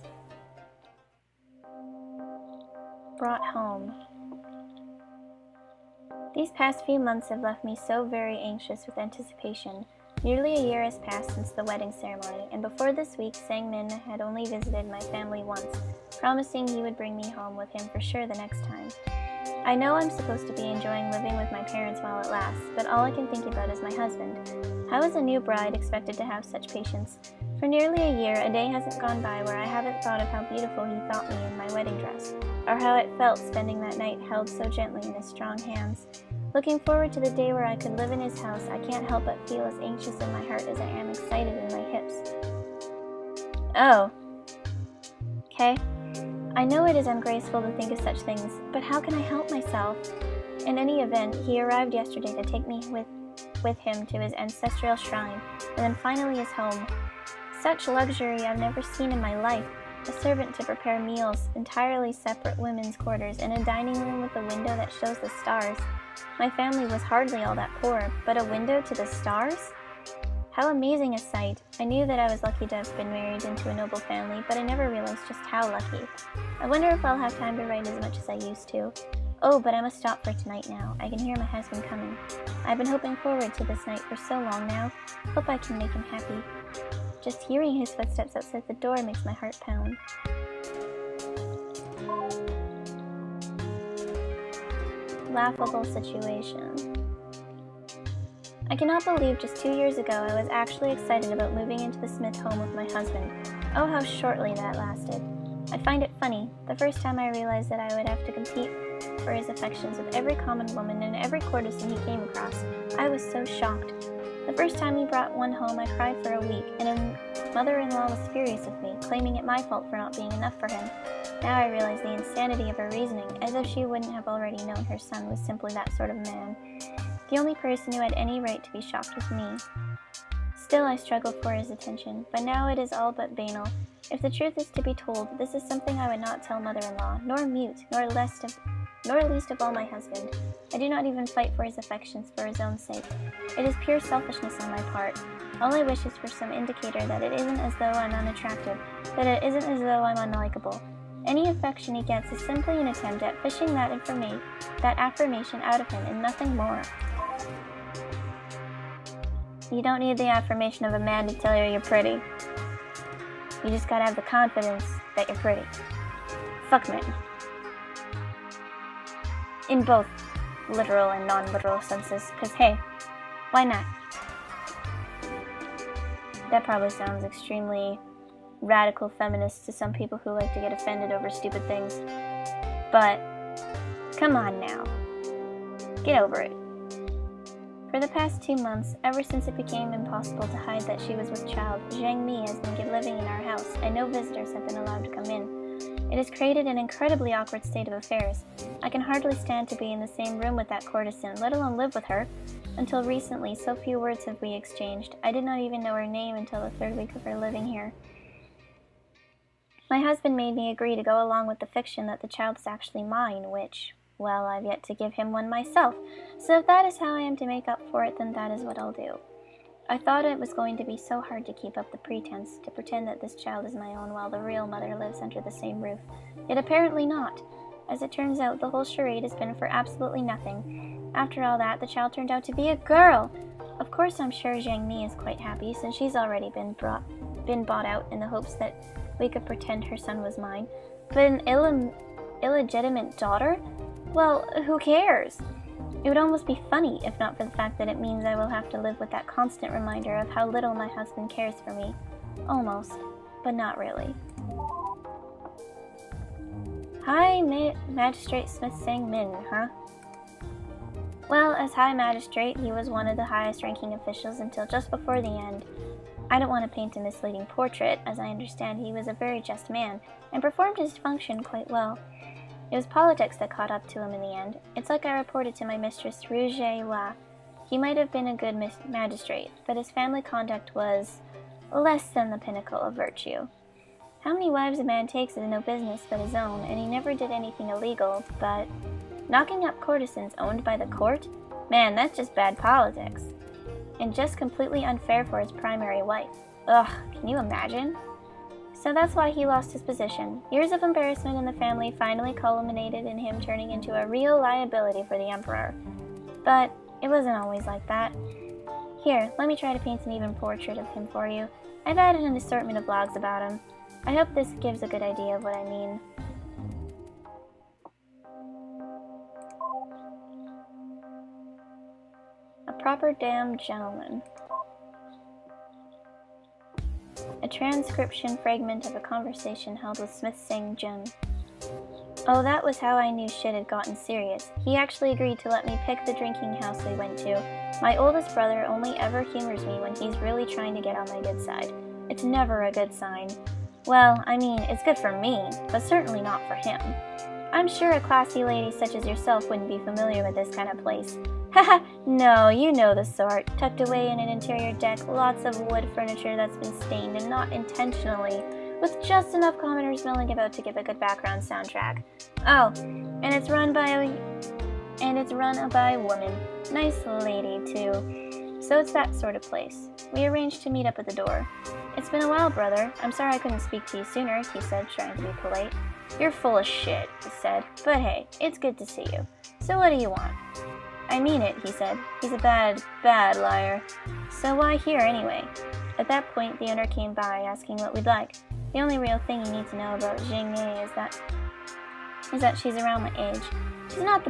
Brought home. These past few months have left me so very anxious with anticipation. Nearly a year has passed since the wedding ceremony, and before this week, Sang-min had only visited my family once, promising he would bring me home with him for sure the next time. I know I'm supposed to be enjoying living with my parents while it lasts, but all I can think about is my husband. How is a new bride expected to have such patience? For nearly a year, a day hasn't gone by where I haven't thought of how beautiful he thought me in my wedding dress, or how it felt spending that night held so gently in his strong hands. Looking forward to the day where I could live in his house, I can't help but feel as anxious in my heart as I am excited in my hips. Oh. Okay. I know it is ungraceful to think of such things, but how can I help myself? In any event, he arrived yesterday to take me with him to his ancestral shrine, and then finally his home. Such luxury I've never seen in my life. A servant to prepare meals, entirely separate women's quarters, and a dining room with a window that shows the stars. My family was hardly all that poor, but a window to the stars? How amazing a sight. I knew that I was lucky to have been married into a noble family, but I never realized just how lucky. I wonder if I'll have time to write as much as I used to. Oh, but I must stop for tonight now. I can hear my husband coming. I've been hoping forward to this night for so long now. Hope I can make him happy. Just hearing his footsteps outside the door makes my heart pound. Laughable situation. I cannot believe just 2 years ago I was actually excited about moving into the Smith home with my husband. Oh, how shortly that lasted. I find it funny. The first time I realized that I would have to compete for his affections with every common woman and every courtesan he came across, I was so shocked. The first time he brought one home, I cried for a week, and mother-in-law was furious with me, claiming it my fault for not being enough for him. Now I realize the insanity of her reasoning, as if she wouldn't have already known her son was simply that sort of man. The only person who had any right to be shocked was me. Still, I struggled for his attention, but now it is all but banal. If the truth is to be told, this is something I would not tell mother-in-law, nor mute, nor least of all my husband. I do not even fight for his affections for his own sake. It is pure selfishness on my part. All I wish is for some indicator that it isn't as though I'm unattractive, that it isn't as though I'm unlikable. Any affection he gets is simply an attempt at fishing that affirmation out of him and nothing more. You don't need the affirmation of a man to tell you you're pretty. You just gotta have the confidence that you're pretty. Fuck men. In both literal and non-literal senses, because hey, why not? That probably sounds extremely radical feminist to some people who like to get offended over stupid things. But, come on now. Get over it. For the past 2 months, ever since it became impossible to hide that she was with child, Zhang Mi has been living in our house, and no visitors have been allowed to come in. It has created an incredibly awkward state of affairs. I can hardly stand to be in the same room with that courtesan, let alone live with her. Until recently, so few words have we exchanged. I did not even know her name until the 3rd week of her living here. My husband made me agree to go along with the fiction that the child is actually mine, which, well, I've yet to give him one myself. So if that is how I am to make up for it, then that is what I'll do. I thought it was going to be so hard to keep up the pretense, to pretend that this child is my own while the real mother lives under the same roof. Yet apparently not. As it turns out, the whole charade has been for absolutely nothing. After all that, the child turned out to be a girl! Of course I'm sure Zhang Mi is quite happy, since she's already been bought out in the hopes that we could pretend her son was mine. But an illegitimate daughter? Well, who cares? It would almost be funny, if not for the fact that it means I will have to live with that constant reminder of how little my husband cares for me. Almost, but not really. High Magistrate Smith Sang Min, huh? Well, as High Magistrate, he was one of the highest-ranking officials until just before the end. I don't want to paint a misleading portrait, as I understand he was a very just man, and performed his function quite well. It was politics that caught up to him in the end. It's like I reported to my mistress, Rouge-La. He might have been a good magistrate, but his family conduct was less than the pinnacle of virtue. How many wives a man takes is no business but his own, and he never did anything illegal, but knocking up courtesans owned by the court? Man, that's just bad politics. And just completely unfair for his primary wife. Ugh, can you imagine? So that's why he lost his position. Years of embarrassment in the family finally culminated in him turning into a real liability for the emperor. But it wasn't always like that. Here, let me try to paint an even portrait of him for you. I've added an assortment of blogs about him. I hope this gives a good idea of what I mean. A proper damn gentleman. A transcription fragment of a conversation held with Smith Sang Jun. Oh, that was how I knew shit had gotten serious. He actually agreed to let me pick the drinking house we went to. My oldest brother only ever humors me when he's really trying to get on my good side. It's never a good sign. Well, I mean, it's good for me, but certainly not for him. I'm sure a classy lady such as yourself wouldn't be familiar with this kind of place. Haha, no, you know the sort. Tucked away in an interior deck, lots of wood furniture that's been stained, and not intentionally, with just enough commoners milling about to give a good background soundtrack. Oh, and it's run by a woman. Nice lady, too. So it's that sort of place. We arranged to meet up at the door. It's been a while, brother. I'm sorry I couldn't speak to you sooner, he said, trying to be polite. You're full of shit, he said. But hey, it's good to see you. So what do you want? I mean it, he said. He's a bad liar. So why here anyway? At that point, the owner came by, asking what we'd like. The only real thing you need to know about Hyun-ae is that she's around my age. She's got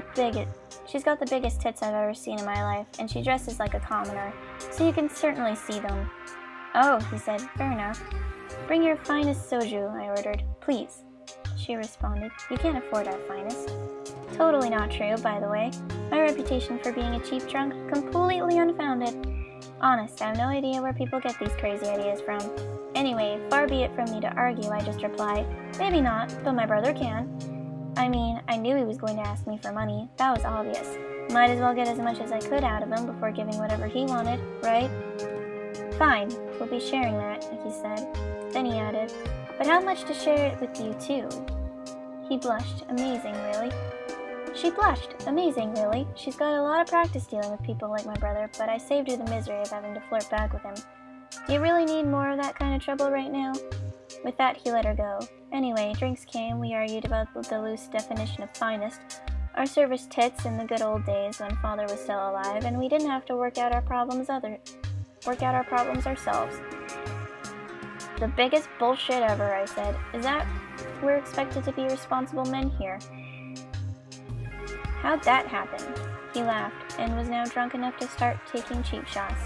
the biggest tits I've ever seen in my life, and she dresses like a commoner, so you can certainly see them. Oh, he said, fair enough. Bring your finest soju, I ordered. Please. She responded, you can't afford our finest. Totally not true, by the way. My reputation for being a cheap drunk, completely unfounded. Honest, I have no idea where people get these crazy ideas from. Anyway, far be it from me to argue, I just replied, maybe not, but my brother can. I mean, I knew he was going to ask me for money. That was obvious. Might as well get as much as I could out of him before giving whatever he wanted, right? Fine, we'll be sharing that, he said. Then he added, but how much to share it with you, too? He blushed. Amazing, really. She blushed. Amazing, really. She's got a lot of practice dealing with people like my brother, but I saved her the misery of having to flirt back with him. Do you really need more of that kind of trouble right now? With that, he let her go. Anyway, drinks came. We argued about the loose definition of finest, our service tits in the good old days when father was still alive, and we didn't have to work out our problems ourselves. The biggest bullshit ever, I said. Is that we're expected to be responsible men here? How'd that happen? He laughed, and was now drunk enough to start taking cheap shots.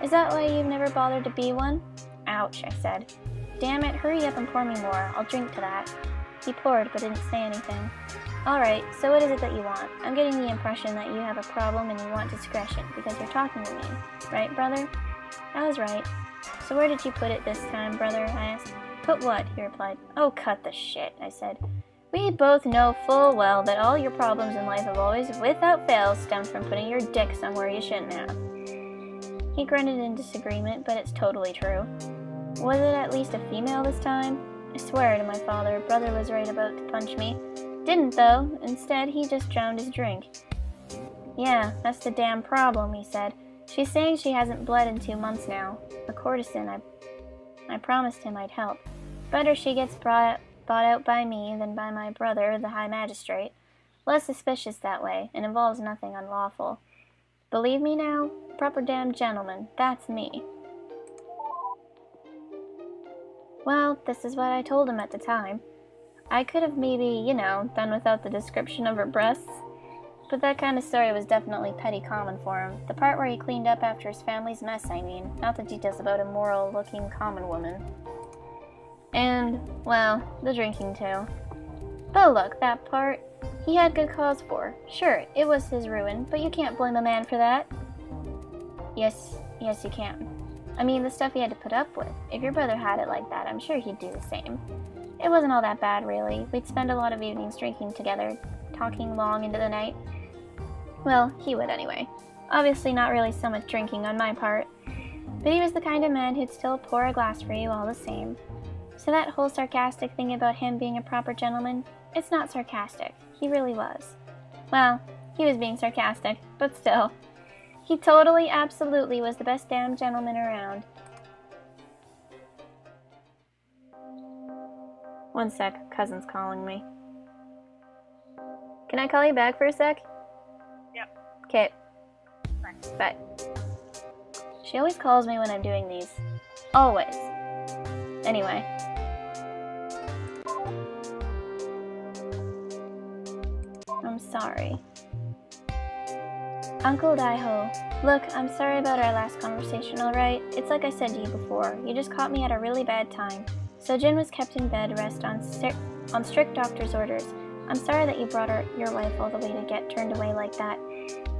Is that why you've never bothered to be one? Ouch, I said. Damn it, hurry up and pour me more. I'll drink to that. He poured, but didn't say anything. Alright, so what is it that you want? I'm getting the impression that you have a problem and you want discretion, because you're talking to me. Right, brother? I was right. So where did you put it this time, brother? I asked. Put what? He replied. Oh, cut the shit, I said. We both know full well that all your problems in life have always, without fail, stemmed from putting your dick somewhere you shouldn't have. He grunted in disagreement, but it's totally true. Was it at least a female this time? I swear to my father, brother was right about to punch me. Didn't, though. Instead, he just drowned his drink. Yeah, that's the damn problem, he said. She's saying she hasn't bled in 2 months now. A courtesan, I promised him I'd help. Better she gets bought out by me than by my brother, the High Magistrate. Less suspicious that way, and involves nothing unlawful. Believe me now? Proper damn gentleman. That's me. Well, this is what I told him at the time. I could have maybe, done without the description of her breasts. But that kind of story was definitely petty common for him. The part where he cleaned up after his family's mess, I mean. Not the details about a moral-looking common woman. And, well, the drinking too. But look, that part, he had good cause for. Sure, it was his ruin, but you can't blame a man for that. Yes, you can. I mean, the stuff he had to put up with. If your brother had it like that, I'm sure he'd do the same. It wasn't all that bad, really. We'd spend a lot of evenings drinking together, talking long into the night. Well, he would anyway. Obviously not really so much drinking on my part. But he was the kind of man who'd still pour a glass for you all the same. So that whole sarcastic thing about him being a proper gentleman, it's not sarcastic. He really was. Well, he was being sarcastic, but still. He totally, absolutely was the best damn gentleman around. One sec, cousin's calling me. Can I call you back for a sec? Yep. Okay. Bye. She always calls me when I'm doing these. Always. Anyway. I'm sorry. Uncle Daiho, look, I'm sorry about our last conversation, alright? It's like I said to you before, you just caught me at a really bad time. Sojin was kept in bed rest on strict doctor's orders. I'm sorry that you brought your wife all the way to get turned away like that.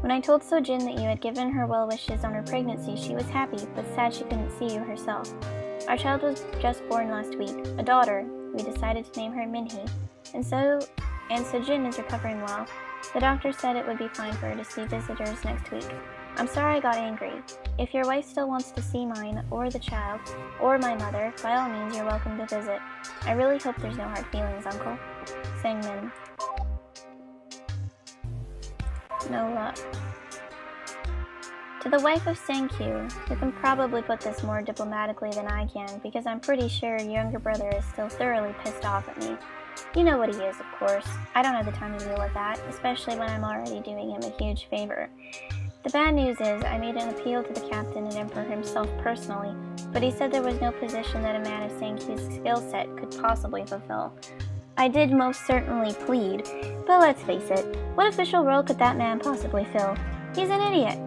When I told Sojin that you had given her well wishes on her pregnancy, she was happy, but sad she couldn't see you herself. Our child was just born last week, a daughter. We decided to name her Minhee, and Sojin is recovering well. The doctor said it would be fine for her to see visitors next week. I'm sorry I got angry. If your wife still wants to see mine, or the child, or my mother, by all means you're welcome to visit. I really hope there's no hard feelings, Uncle. Sang-min. No luck. To the wife of Sang-kyu, you can probably put this more diplomatically than I can, because I'm pretty sure your younger brother is still thoroughly pissed off at me. You know what he is, of course. I don't have the time to deal with that, especially when I'm already doing him a huge favor. The bad news is, I made an appeal to the captain and emperor himself personally, but he said there was no position that a man of Sang-kyu's skill set could possibly fulfill. I did most certainly plead, but let's face it, what official role could that man possibly fill? He's an idiot.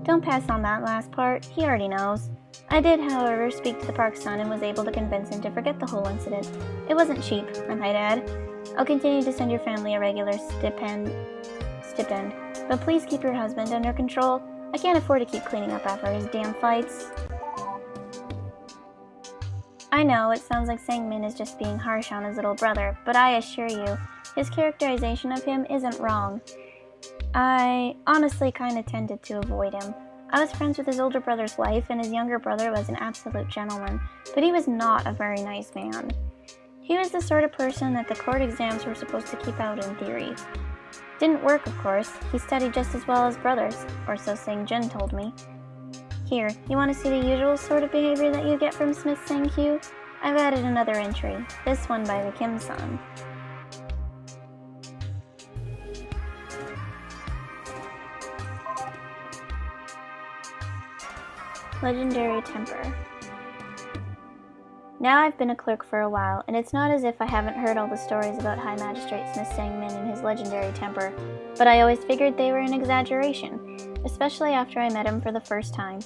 Don't pass on that last part, he already knows. I did, however, speak to the park's son and was able to convince him to forget the whole incident. It wasn't cheap, I might add. I'll continue to send your family a regular stipend, but please keep your husband under control. I can't afford to keep cleaning up after his damn fights. I know, it sounds like Sang-min is just being harsh on his little brother, but I assure you, his characterization of him isn't wrong. I honestly kinda tended to avoid him. I was friends with his older brother's wife, and his younger brother was an absolute gentleman, but he was not a very nice man. He was the sort of person that the court exams were supposed to keep out in theory. Didn't work, of course. He studied just as well as brothers, or so Sang-jun told me. Here, you want to see the usual sort of behavior that you get from Smith Sang-kyu? I've added another entry, this one by the Kim-san. Legendary temper. Now I've been a clerk for a while, and it's not as if I haven't heard all the stories about High Magistrate Smith Sang-min and his legendary temper, but I always figured they were an exaggeration, especially after I met him for the first time.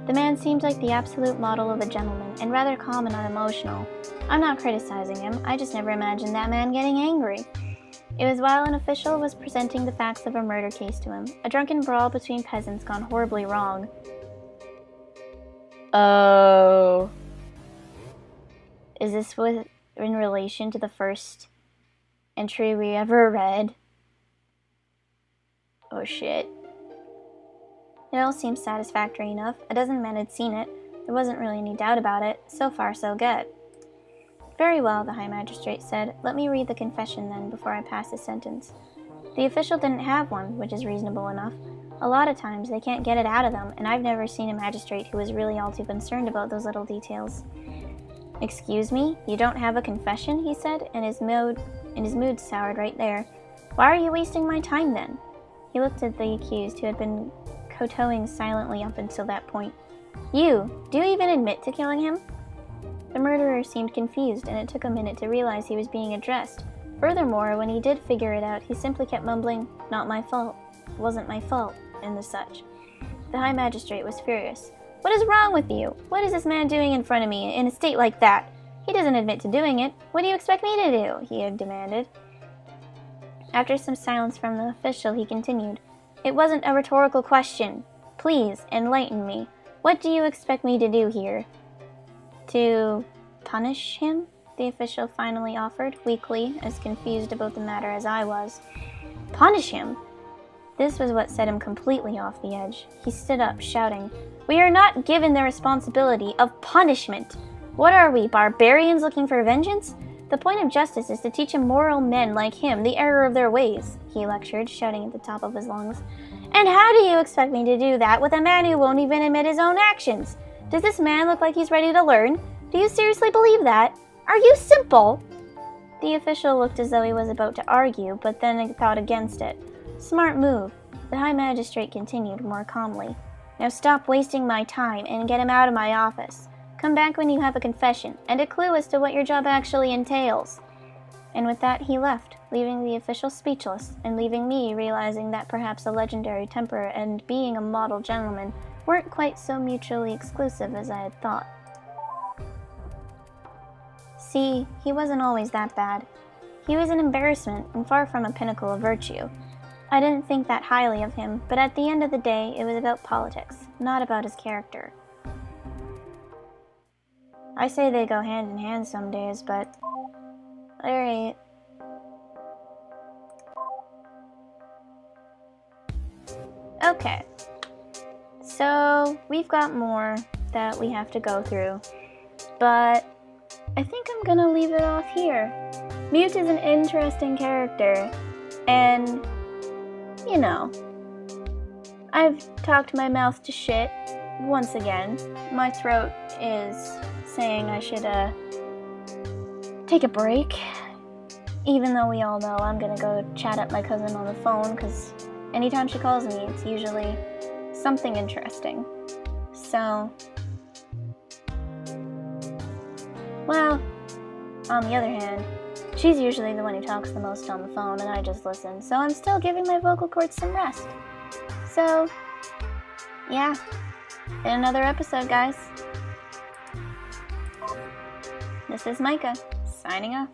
The man seemed like the absolute model of a gentleman, and rather calm and unemotional. I'm not criticizing him, I just never imagined that man getting angry. It was while an official was presenting the facts of a murder case to him, a drunken brawl between peasants gone horribly wrong. Oh. Is this in relation to the first entry we ever read? Oh shit. It all seems satisfactory enough. A dozen men had seen it. There wasn't really any doubt about it. So far, so good. Very well, the High Magistrate said. Let me read the confession then, before I pass the sentence. The official didn't have one, which is reasonable enough. A lot of times, they can't get it out of them, and I've never seen a magistrate who was really all too concerned about those little details. Excuse me? You don't have a confession? He said, and his mood soured right there. Why are you wasting my time then? He looked at the accused, who had been kowtowing silently up until that point. You! Do you even admit to killing him? The murderer seemed confused, and it took a minute to realize he was being addressed. Furthermore, when he did figure it out, he simply kept mumbling, "Not my fault. It wasn't my fault," and the such. The High Magistrate was furious. What is wrong with you? What is this man doing in front of me in a state like that? He doesn't admit to doing it. What do you expect me to do? He had demanded. After some silence from the official, he continued. It wasn't a rhetorical question. Please, enlighten me. What do you expect me to do here? To punish him? The official finally offered, weakly, as confused about the matter as I was. Punish him? This was what set him completely off the edge. He stood up, shouting, We are not given the responsibility of punishment. What are we, barbarians looking for vengeance? The point of justice is to teach immoral men like him the error of their ways, he lectured, shouting at the top of his lungs. And how do you expect me to do that with a man who won't even admit his own actions? Does this man look like he's ready to learn? Do you seriously believe that? Are you simple? The official looked as though he was about to argue, but then thought against it. Smart move. The High Magistrate continued more calmly. Now stop wasting my time and get him out of my office. Come back when you have a confession and a clue as to what your job actually entails. And with that he left, leaving the official speechless, and leaving me realizing that perhaps a legendary temper and being a model gentleman weren't quite so mutually exclusive as I had thought. See, he wasn't always that bad. He was an embarrassment and far from a pinnacle of virtue. I didn't think that highly of him, but at the end of the day, it was about politics, not about his character. I say they go hand in hand some days, but... Alright. Okay. So, we've got more that we have to go through, but I think I'm gonna leave it off here. Mute is an interesting character, and, you know, I've talked my mouth to shit once again. My throat is saying I should take a break, even though we all know I'm gonna go chat up my cousin on the phone, because anytime she calls me, it's usually something interesting. So, well, on the other hand, she's usually the one who talks the most on the phone, and I just listen, so I'm still giving my vocal cords some rest. So, yeah, in another episode, guys. This is Micah, signing off.